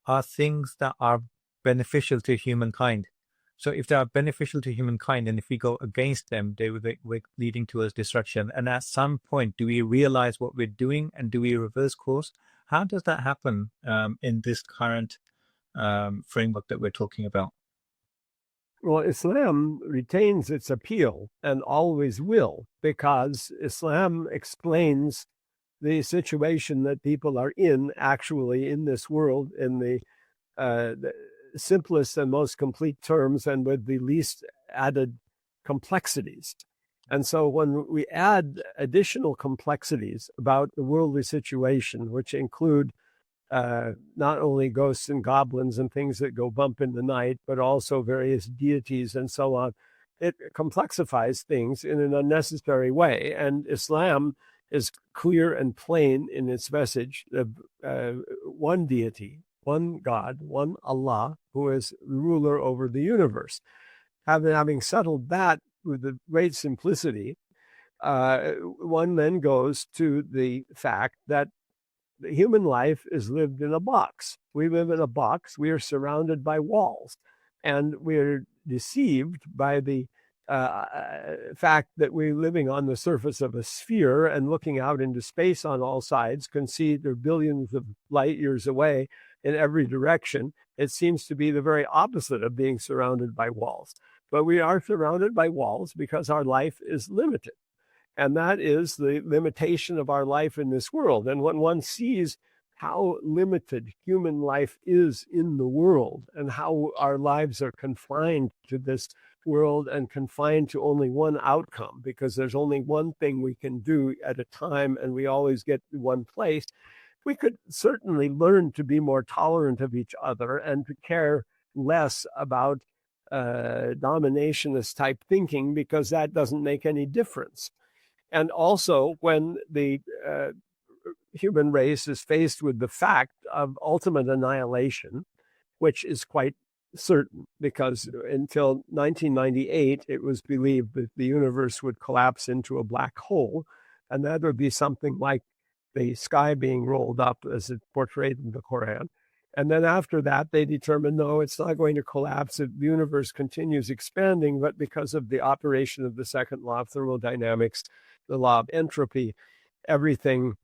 are things that are beneficial to humankind. So if they are beneficial to humankind, and if we go against them, they will be leading towards destruction. And at some point, do we realize what we're doing, and do we reverse course? How does that happen in this current framework that we're talking about? Well, Islam retains its appeal and always will, because Islam explains the situation that people are in, actually, in this world, in the simplest and most complete terms, and with the least added complexities. And so when we add additional complexities about the worldly situation, which include not only ghosts and goblins and things that go bump in the night, but also various deities and so on, it complexifies things in an unnecessary way. And Islam is clear and plain in its message of one deity, one God, one Allah, who is ruler over the universe. Having settled that with the great simplicity, one then goes to the fact that the human life is lived in a box. We live in a box. We are surrounded by walls, and we're deceived by the fact that we're living on the surface of a sphere and looking out into space on all sides, can see they're billions of light years away in every direction. It seems to be the very opposite of being surrounded by walls. But we are surrounded by walls because our life is limited. And that is the limitation of our life in this world. And when one sees how limited human life is in the world, and how our lives are confined to this world and confined to only one outcome, because there's only one thing we can do at a time, and we always get to one place, we could certainly learn to be more tolerant of each other and to care less about dominationist type thinking, because that doesn't make any difference. And also, when the human race is faced with the fact of ultimate annihilation, which is quite certain, because until 1998, it was believed that the universe would collapse into a black hole, and that would be something like the sky being rolled up as it's portrayed in the Quran. And then after that, they determined, no, it's not going to collapse. The universe continues expanding, but because of the operation of the second law of thermodynamics, the law of entropy, everything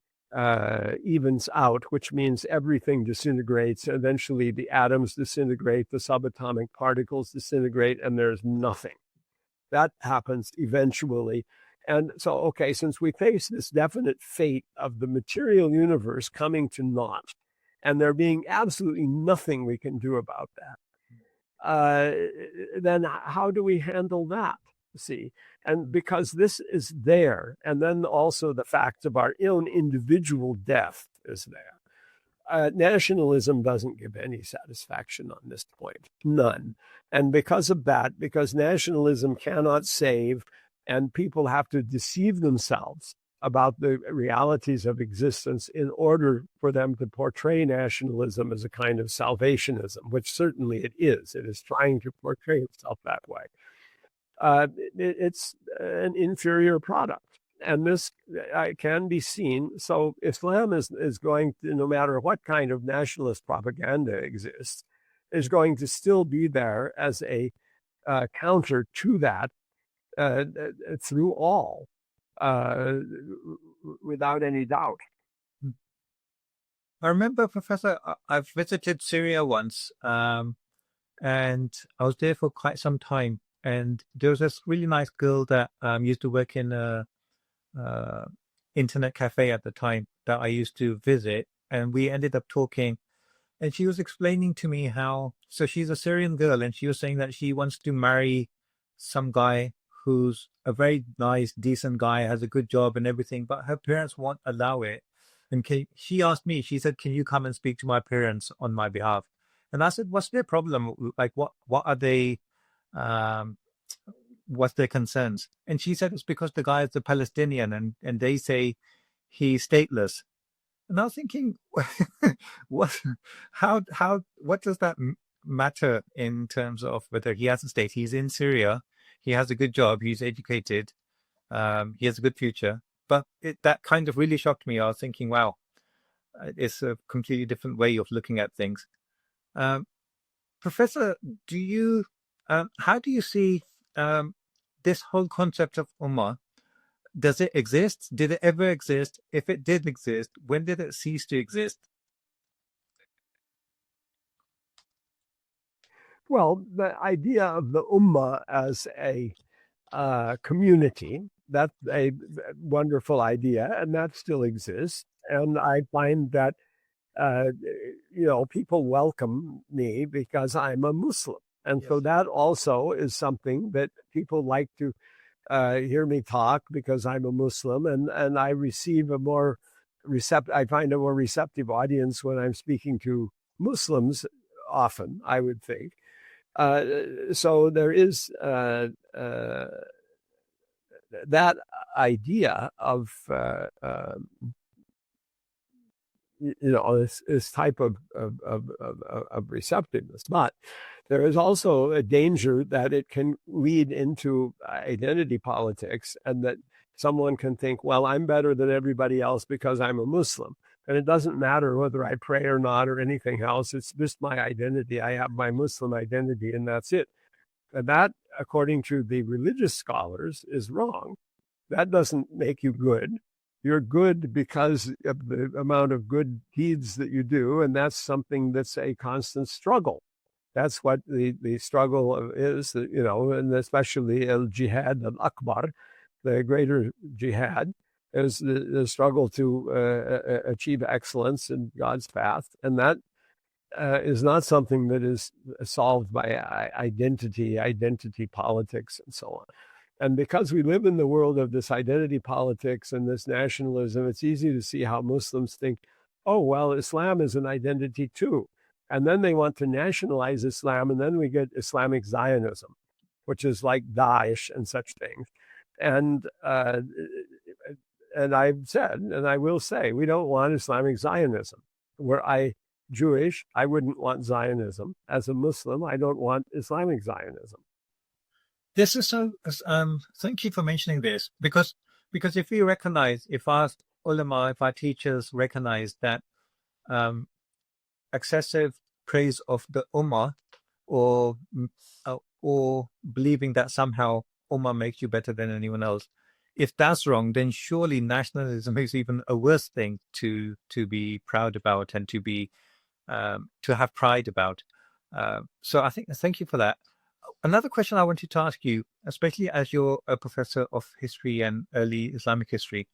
evens out, which means everything disintegrates. Eventually, the atoms disintegrate, the subatomic particles disintegrate, and there's nothing. That happens eventually. And so, okay, since we face this definite fate of the material universe coming to naught, and there being absolutely nothing we can do about that, then how do we handle that? See, and because this is there, and then also the fact of our own individual death is there. Nationalism doesn't give any satisfaction on this point, none. And because of that, because nationalism cannot save, and people have to deceive themselves about the realities of existence in order for them to portray nationalism as a kind of salvationism, which certainly it is. It is trying to portray itself that way. It's an inferior product. And this can be seen. So Islam is going to, no matter what kind of nationalist propaganda exists, is going to still be there as a counter to that through all, without any doubt. I remember, Professor, I've visited Syria once, and I was there for quite some time. And there was this really nice girl that used to work in a internet cafe at the time that I used to visit, and we ended up talking. And she was explaining to me how, so she's a Syrian girl, and she was saying that she wants to marry some guy who's a very nice, decent guy, has a good job and everything, but her parents won't allow it. And she asked me, she said, can you come and speak to my parents on my behalf? And I said, what's their problem? Like, what are they, um, what's their concerns? And she said, it's because the guy is a Palestinian and they say he's stateless. And I was thinking, what, what does that matter in terms of whether he has a state? He's in Syria. He has a good job. He's educated. He has a good future. But that kind of really shocked me. I was thinking, wow, it's a completely different way of looking at things. Professor, how do you see this whole concept of Ummah? Does it exist? Did it ever exist? If it did exist, when did it cease to exist? Well, the idea of the Ummah as a community, that's a wonderful idea, and that still exists. And I find that, people welcome me because I'm a Muslim. And so that also is something that people like to hear me talk because I'm a Muslim, and I receive I find a more receptive audience when I'm speaking to Muslims often, I would think. So there is that idea of this type of receptiveness, but there is also a danger that it can lead into identity politics, and that someone can think, well, I'm better than everybody else because I'm a Muslim. And it doesn't matter whether I pray or not or anything else. It's just my identity. I have my Muslim identity, and that's it. And that, according to the religious scholars, is wrong. That doesn't make you good. You're good because of the amount of good deeds that you do, and that's something that's a constant struggle. That's what the struggle is, and especially al-jihad al-akbar, the greater jihad, is the struggle to achieve excellence in God's path. And that is not something that is solved by identity politics, and so on. And because we live in the world of this identity politics and this nationalism, it's easy to see how Muslims think, oh, well, Islam is an identity too. And then they want to nationalize Islam, and then we get Islamic Zionism, which is like Daesh and such things. And I've said, and I will say, we don't want Islamic Zionism. Were I Jewish, I wouldn't want Zionism. As a Muslim, I don't want Islamic Zionism. This is so. Thank you for mentioning this, because if we recognize, if our ulama, if our teachers recognize that excessive praise of the ummah, or believing that somehow ummah makes you better than anyone else, if that's wrong, then surely nationalism is even a worse thing to be proud about and to be to have pride about. So I think, thank you for that. Another question I wanted to ask you, especially as you're a professor of history and early Islamic history,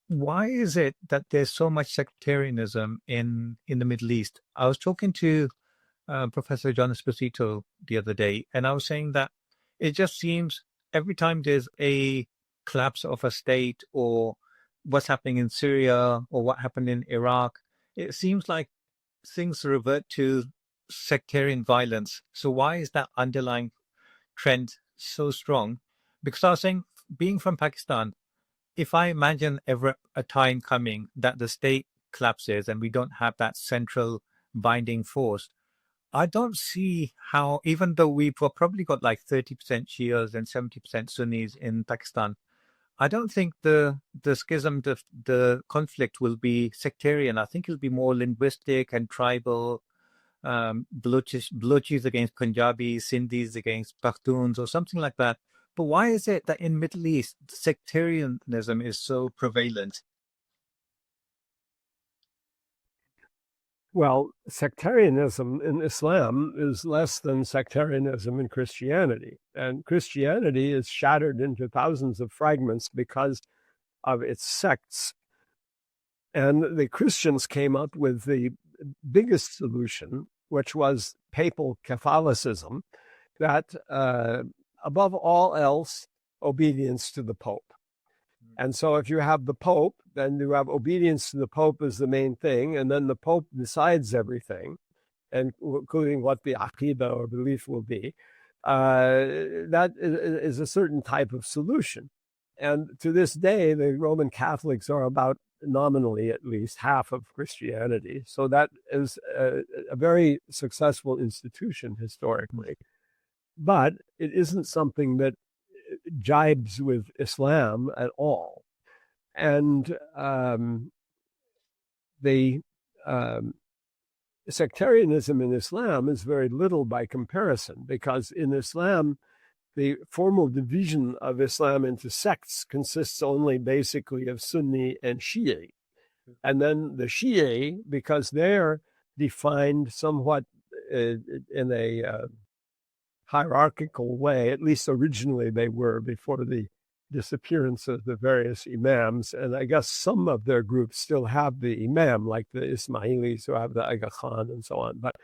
why is it that there's so much sectarianism in the Middle East? I was talking to Professor John Esposito the other day, and I was saying that it just seems every time there's a collapse of a state, or what's happening in Syria, or what happened in Iraq, it seems like things revert to sectarian violence. So why is that underlying trend so strong? Because I was saying, being from Pakistan, if I imagine ever a time coming that the state collapses and we don't have that central binding force, I don't see how, even though we've probably got like 30% Shias and 70% Sunnis in Pakistan, I don't think the schism, the conflict will be sectarian. I think it'll be more linguistic and tribal, Balochis against Punjabis, Sindhis against Pakhtuns, or something like that. But why is it that in Middle East, sectarianism is so prevalent? Well, sectarianism in Islam is less than sectarianism in Christianity. And Christianity is shattered into thousands of fragments because of its sects. And the Christians came up with the biggest solution, which was papal Catholicism, that above all else, obedience to the Pope. And so if you have the Pope, then you have obedience to the Pope as the main thing, and then the Pope decides everything, and including what the aqidah or belief will be. That is a certain type of solution. And to this day, the Roman Catholics are about, nominally at least, half of Christianity. So that is a very successful institution historically. But it isn't something that jibes with Islam at all. And sectarianism in Islam is very little by comparison, because in Islam, the formal division of Islam into sects consists only basically of Sunni and Shia. And then the Shia, because they're defined somewhat in a hierarchical way, at least originally they were before the disappearance of the various imams. And I guess some of their groups still have the imam, like the Ismailis who have the Aga Khan and so on. But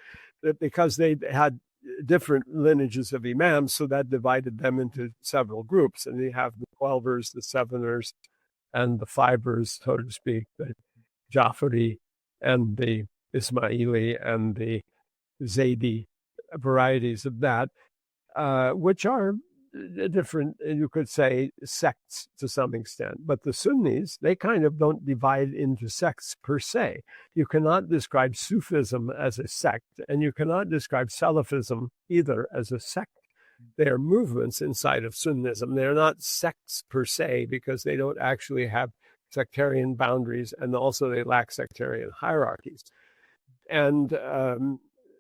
because they had different lineages of imams, so that divided them into several groups. And you have the 12ers, the 7ers, and the 5ers, so to speak, the Jafari and the Ismaili and the Zaydi varieties of that, which are different, you could say, sects to some extent. But the Sunnis, they kind of don't divide into sects per se. You cannot describe Sufism as a sect, and you cannot describe Salafism either as a sect. They are movements inside of Sunnism. They're not sects per se, because they don't actually have sectarian boundaries, and also they lack sectarian hierarchies. And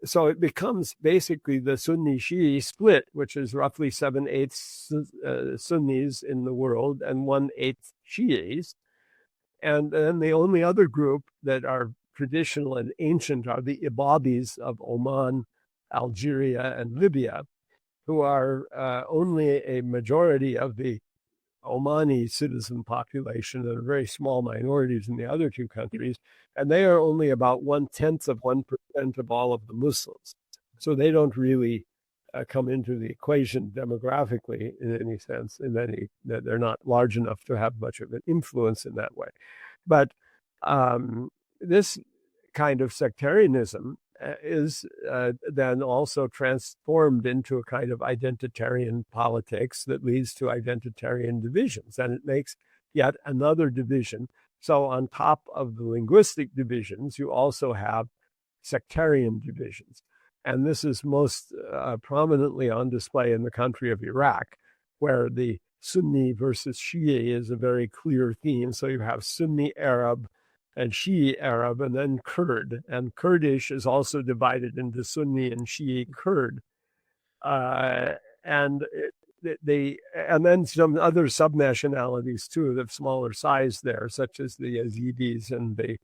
so it becomes basically the Sunni-Shia split, which is roughly 7/8 Sunnis in the world and 1/8 Shias. And then the only other group that are traditional and ancient are the Ibadis of Oman, Algeria, and Libya, who are only a majority of the Omani citizen population and very small minorities in the other two countries. And they are only about 0.1% of all of the Muslims. So they don't really come into the equation demographically in any sense, that they're not large enough to have much of an influence in that way. But this kind of sectarianism is then also transformed into a kind of identitarian politics that leads to identitarian divisions, and it makes yet another division. So on top of the linguistic divisions, you also have sectarian divisions. And this is most prominently on display in the country of Iraq, where the Sunni versus Shia is a very clear theme. So you have Sunni Arab and Shia Arab, and then Kurd. And Kurdish is also divided into Sunni and Shia Kurd. And then some other subnationalities too, of smaller size there, such as the Yazidis and the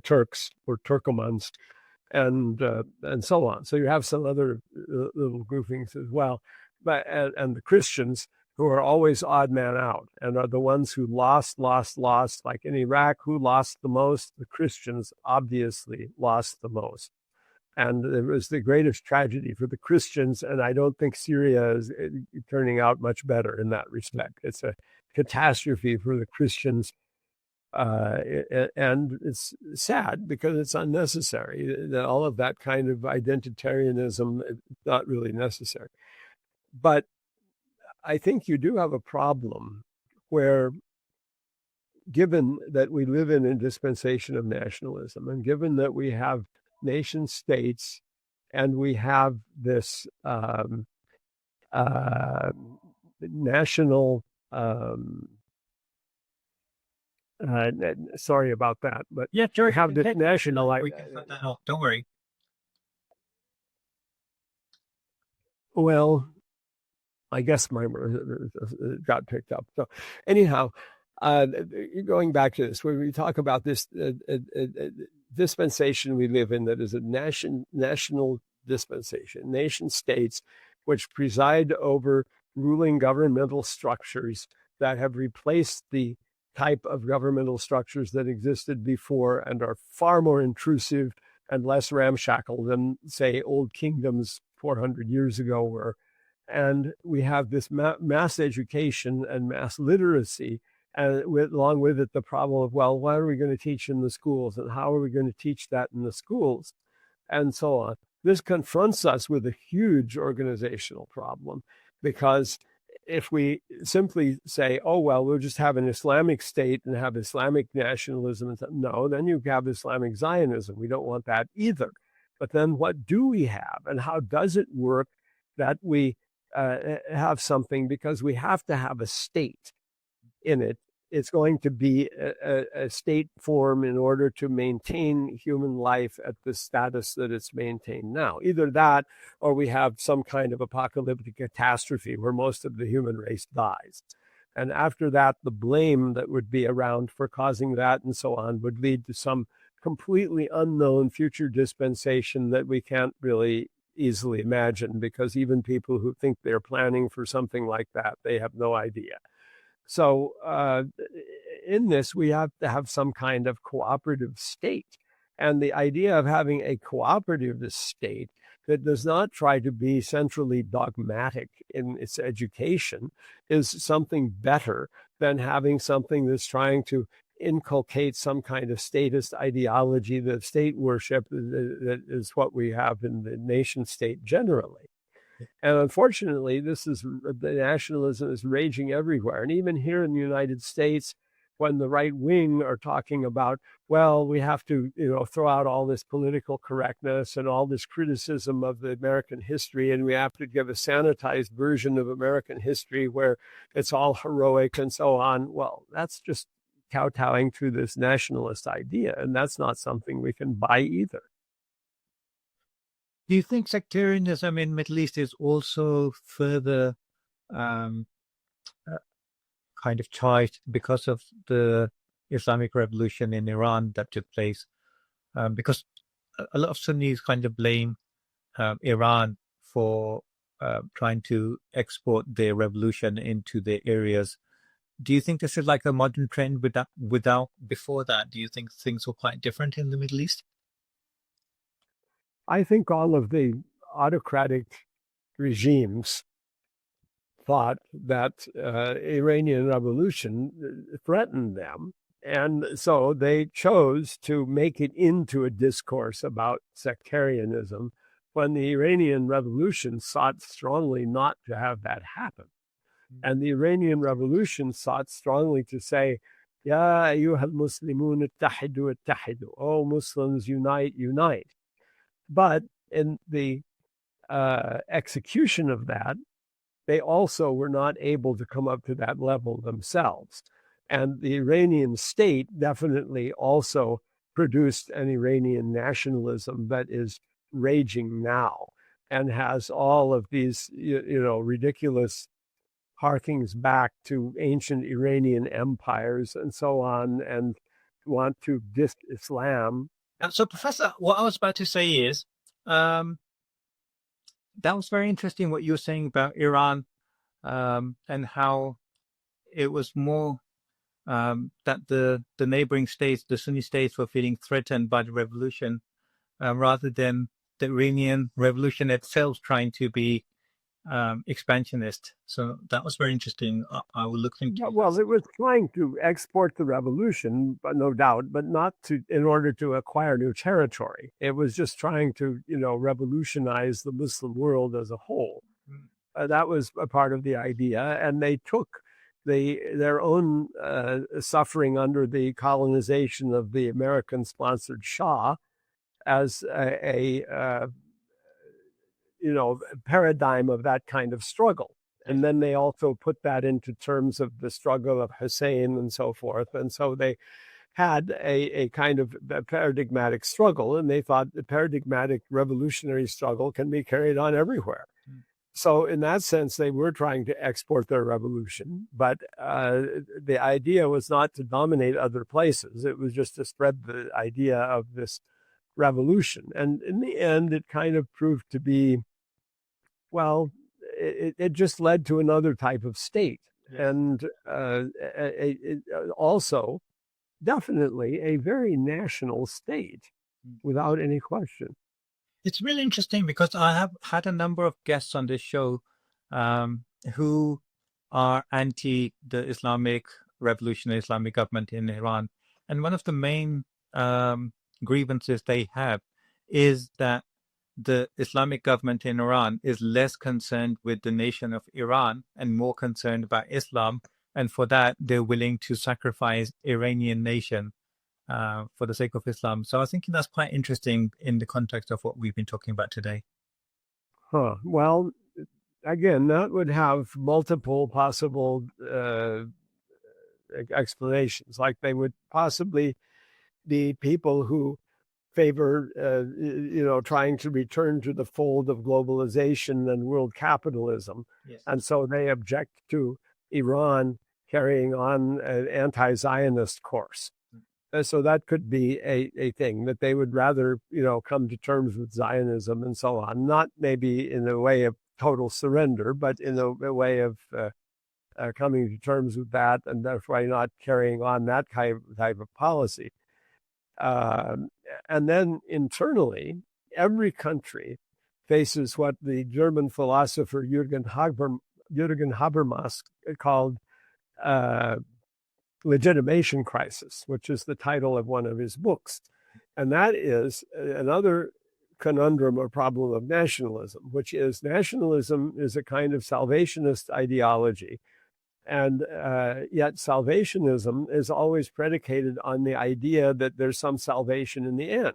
Turks or Turkomans, and so on. So you have some other little groupings as well, but and the Christians, who are always odd man out and are the ones who lost. Like in Iraq, who lost the most? The Christians obviously lost the most. And it was the greatest tragedy for the Christians. And I don't think Syria is turning out much better in that respect. It's a catastrophe for the Christians. And it's sad because it's unnecessary. That all of that kind of identitarianism is not really necessary. But I think you do have a problem where, given that we live in a dispensation of nationalism, and given that we have nation states, and we have this national, sorry about that, but yeah, sure, we have this national. We can cut that off. Don't worry. Well, I guess my got picked up. So anyhow, going back to this, when we talk about this dispensation we live in, that is a national dispensation, nation states which preside over ruling governmental structures that have replaced the type of governmental structures that existed before and are far more intrusive and less ramshackle than, say, old kingdoms 400 years ago were And we have this mass education and mass literacy, and along with it, the problem of, well, what are we going to teach in the schools, and how are we going to teach that in the schools, and so on. This confronts us with a huge organizational problem, because if we simply say, oh, well, we'll just have an Islamic state and have Islamic nationalism, no, then you have Islamic Zionism. We don't want that either. But then what do we have, and how does it work that we have something? Because we have to have a state in it. It's going to be a state form in order to maintain human life at the status that it's maintained now. Either that, or we have some kind of apocalyptic catastrophe where most of the human race dies. And after that, the blame that would be around for causing that and so on would lead to some completely unknown future dispensation that we can't really easily imagine, because even people who think they're planning for something like that, they have no idea. So in this, we have to have some kind of cooperative state. And the idea of having a cooperative state that does not try to be centrally dogmatic in its education is something better than having something that's trying to inculcate some kind of statist ideology, the state worship that is what we have in the nation state generally. And unfortunately, the nationalism is raging everywhere. And even here in the United States, when the right wing are talking about, well, we have to, throw out all this political correctness and all this criticism of the American history, and we have to give a sanitized version of American history where it's all heroic and so on. Well, that's just kowtowing to this nationalist idea, and that's not something we can buy either. Do you think sectarianism in Middle East is also further kind of charged because of the Islamic Revolution in Iran that took place? Because a lot of Sunnis kind of blame Iran for trying to export their revolution into their areas. Do you think this is like a modern trend without before that? Do you think things were quite different in the Middle East? I think all of the autocratic regimes thought that Iranian revolution threatened them. And so they chose to make it into a discourse about sectarianism when the Iranian revolution sought strongly not to have that happen. And the Iranian revolution sought strongly to say, Ya ayyuhal muslimun ittahidu ittahidu. Oh, Muslims, unite, unite. But in the execution of that, they also were not able to come up to that level themselves. And the Iranian state definitely also produced an Iranian nationalism that is raging now and has all of these, ridiculous harkings back to ancient Iranian empires and so on, and want to diss Islam. So, Professor, what I was about to say is, that was very interesting what you were saying about Iran, and how it was more that the neighboring states, the Sunni states, were feeling threatened by the revolution, rather than the Iranian revolution itself trying to be expansionist. So that was very interesting. I will look into. Well, it was trying to export the revolution, but no doubt, but not in order to acquire new territory. It was just trying to, revolutionize the Muslim world as a whole. That was a part of the idea, and they took their own suffering under the colonization of the American-sponsored Shah as a paradigm of that kind of struggle. And then they also put that into terms of the struggle of Hussein and so forth. And so they had a kind of paradigmatic struggle, and they thought the paradigmatic revolutionary struggle can be carried on everywhere. So in that sense, they were trying to export their revolution, but the idea was not to dominate other places. It was just to spread the idea of this revolution. And in the end, it kind of proved to be, well, it just led to another type of state. Yes. And also definitely a very national state, without any question. It's really interesting because I have had a number of guests on this show who are anti the Islamic revolutionary Islamic government in Iran. And one of the main grievances they have is that the Islamic government in Iran is less concerned with the nation of Iran and more concerned about Islam. And for that, they're willing to sacrifice Iranian nation for the sake of Islam. So I was thinking that's quite interesting in the context of what we've been talking about today. Well, again, that would have multiple possible explanations. Like they would possibly be people who favor, trying to return to the fold of globalization and world capitalism. Yes. And so they object to Iran carrying on an anti-Zionist course. So that could be a thing, that they would rather, come to terms with Zionism and so on, not maybe in a way of total surrender, but in a way of coming to terms with that, and therefore not carrying on that type of policy. And then internally, every country faces what the German philosopher Jürgen Habermas called legitimation crisis, which is the title of one of his books. And that is another conundrum or problem of nationalism, which is nationalism is a kind of salvationist ideology. And yet salvationism is always predicated on the idea that there's some salvation in the end.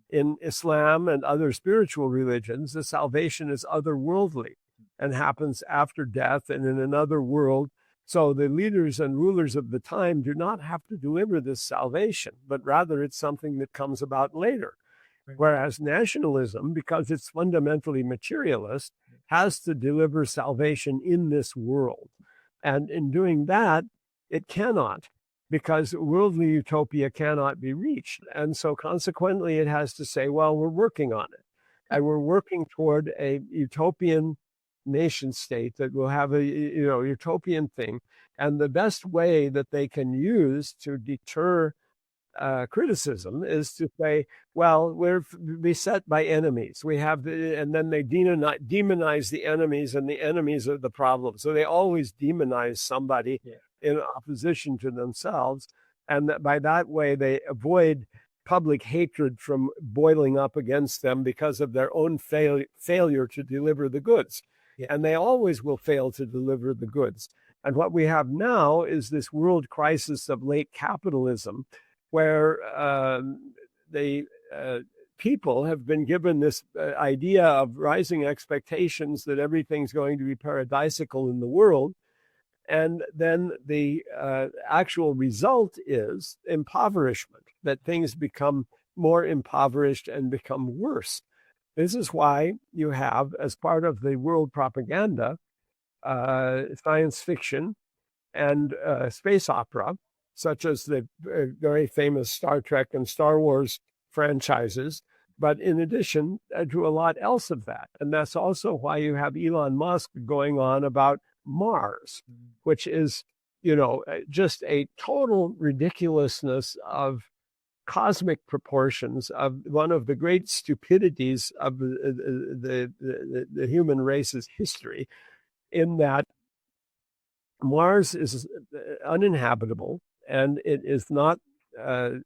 In Islam and other spiritual religions, the salvation is otherworldly and happens after death and in another world. So the leaders and rulers of the time do not have to deliver this salvation, but rather it's something that comes about later. Whereas nationalism, because it's fundamentally materialist, has to deliver salvation in this world. And in doing that, it cannot, because worldly utopia cannot be reached. And so consequently, it has to say, well, we're working on it. And we're working toward a utopian nation state that will have a utopian thing. And the best way that they can use to deter criticism is to say, well, we're beset by enemies. We have, and then they demonize the enemies, and the enemies are the problem. So they always demonize somebody in opposition to themselves. And by that way, they avoid public hatred from boiling up against them because of their own failure to deliver the goods. And they always will fail to deliver the goods. And what we have now is this world crisis of late capitalism, where the people have been given this idea of rising expectations that everything's going to be paradisical in the world. And then the actual result is impoverishment, that things become more impoverished and become worse. This is why you have, as part of the world propaganda, science fiction and space opera, such as the very famous Star Trek and Star Wars franchises, but in addition to a lot else of that. And that's also why you have Elon Musk going on about Mars, which is, just a total ridiculousness of cosmic proportions, of one of the great stupidities of the human race's history, in that Mars is uninhabitable, and it is not, even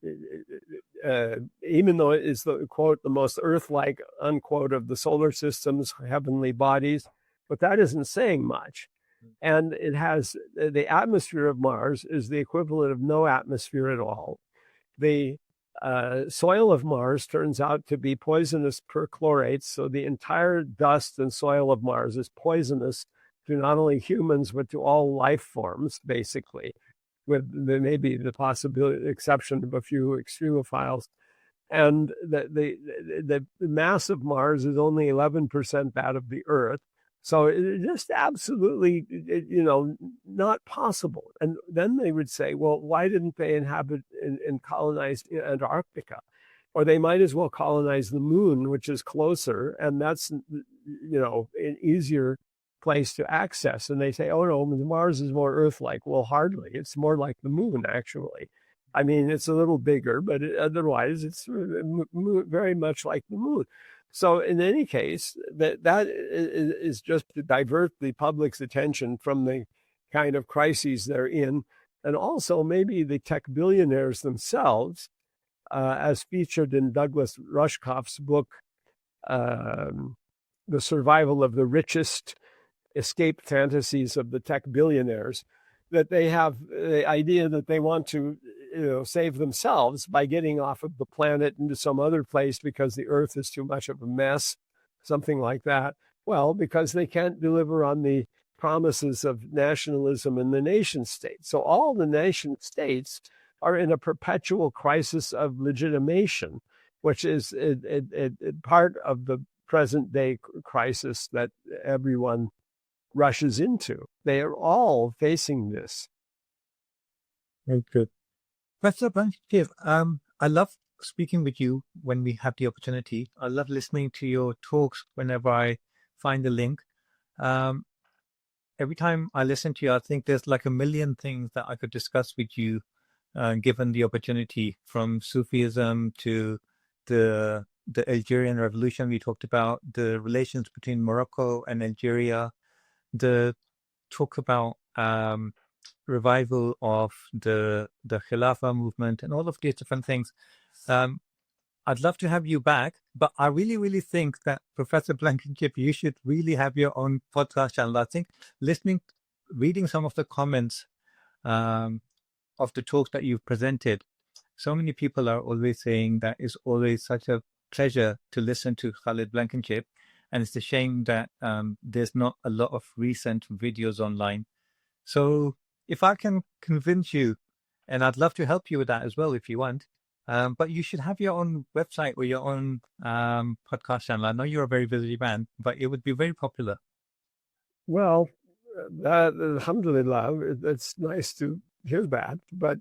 though it is the quote, the most Earth-like, unquote, of the solar system's heavenly bodies, but that isn't saying much. And it has, the atmosphere of Mars is the equivalent of no atmosphere at all. The soil of Mars turns out to be poisonous perchlorates, so the entire dust and soil of Mars is poisonous to not only humans, but to all life forms, basically, with maybe the possibility, exception of a few extremophiles. And the mass of Mars is only 11% that of the Earth. So it's just absolutely, not possible. And then they would say, well, why didn't they inhabit and colonize Antarctica? Or they might as well colonize the moon, which is closer, and that's, an easier place to access. And they say, oh, no, Mars is more Earth-like. Well, hardly. It's more like the moon, actually. I mean, it's a little bigger, but otherwise it's very much like the moon. So in any case, that is just to divert the public's attention from the kind of crises they're in, and also maybe the tech billionaires themselves, as featured in Douglas Rushkoff's book, The Survival of the Richest, Escape Fantasies of the Tech Billionaires, that they have the idea that they want to save themselves by getting off of the planet into some other place because the earth is too much of a mess, something like that. Well, because they can't deliver on the promises of nationalism and the nation state. So all the nation states are in a perpetual crisis of legitimation, which is part of the present day crisis that everyone rushes into. They are all facing this. Very good. Professor Blankinship, I love speaking with you when we have the opportunity. I love listening to your talks whenever I find the link. Every time I listen to you, I think there's like a million things that I could discuss with you, given the opportunity, from Sufism to the Algerian Revolution we talked about, the relations between Morocco and Algeria, the talk about revival of the Khilafah movement, and all of these different things. I'd love to have you back, but I really, really think that Professor Blankinship, you should really have your own podcast channel. I think reading some of the comments of the talks that you've presented, so many people are always saying that it's always such a pleasure to listen to Khalid Blankinship, and it's a shame that there's not a lot of recent videos online. So if I can convince you, and I'd love to help you with that as well if you want, but you should have your own website or your own podcast channel. I know you're a very busy man, but it would be very popular. Well, alhamdulillah, it's nice to hear that, but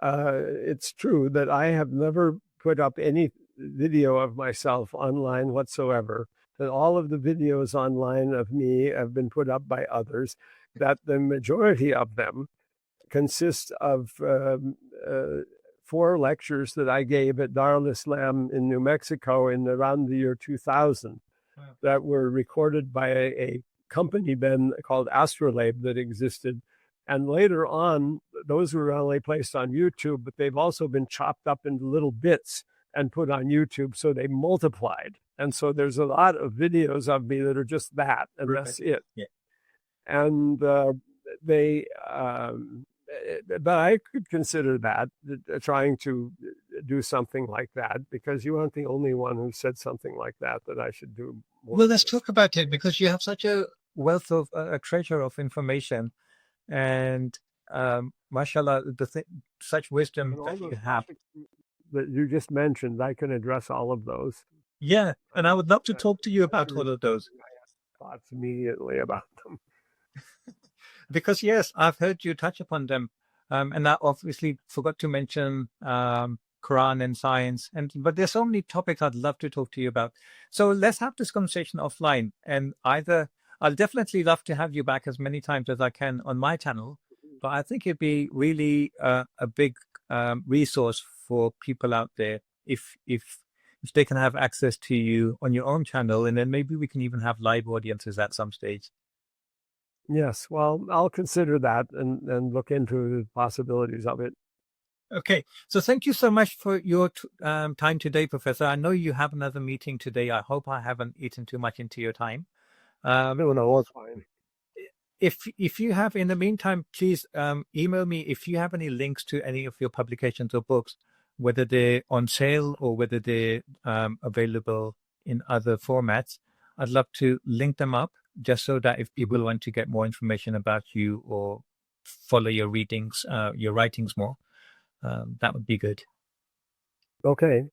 it's true that I have never put up any video of myself online whatsoever, that all of the videos online of me have been put up by others, that the majority of them consist of 4 lectures that I gave at Dar al-Islam in New Mexico in around the year 2000. Wow. That were recorded by a company then called Astrolabe that existed. And later on, those were only placed on YouTube, but they've also been chopped up into little bits and put on YouTube, so they multiplied. And so there's a lot of videos of me that are just that, and right. That's it. Yeah. And but I could consider that, trying to do something like that, because you aren't the only one who said something like that I should do more. Well, let's talk about it, because you have such a wealth of a treasure of information, and mashallah, such wisdom that you have. That you just mentioned, I can address all of those. Yeah, and I would love to talk to you about all of those. I have thoughts immediately about them. Because yes, I've heard you touch upon them, and I obviously forgot to mention Quran and science, but there's so many topics I'd love to talk to you about. So let's have this conversation offline, and I'll definitely love to have you back as many times as I can on my channel. But I think it'd be really a big resource for people out there if they can have access to you on your own channel, and then maybe we can even have live audiences at some stage. Yes, well, I'll consider that and look into the possibilities of it. Okay, so thank you so much for your time today, Professor. I know you have another meeting today. I hope I haven't eaten too much into your time. No, it's fine. If you have, in the meantime, please email me if you have any links to any of your publications or books, whether they're on sale or whether they're available in other formats. I'd love to link them up, just so that if people want to get more information about you or follow your readings, your writings more, that would be good. Okay.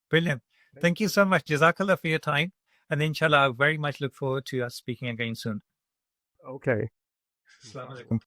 Brilliant. Thank you so much. Jazakallah for your time. And inshallah, I very much look forward to us speaking again soon. Okay. Assalamu alaikum.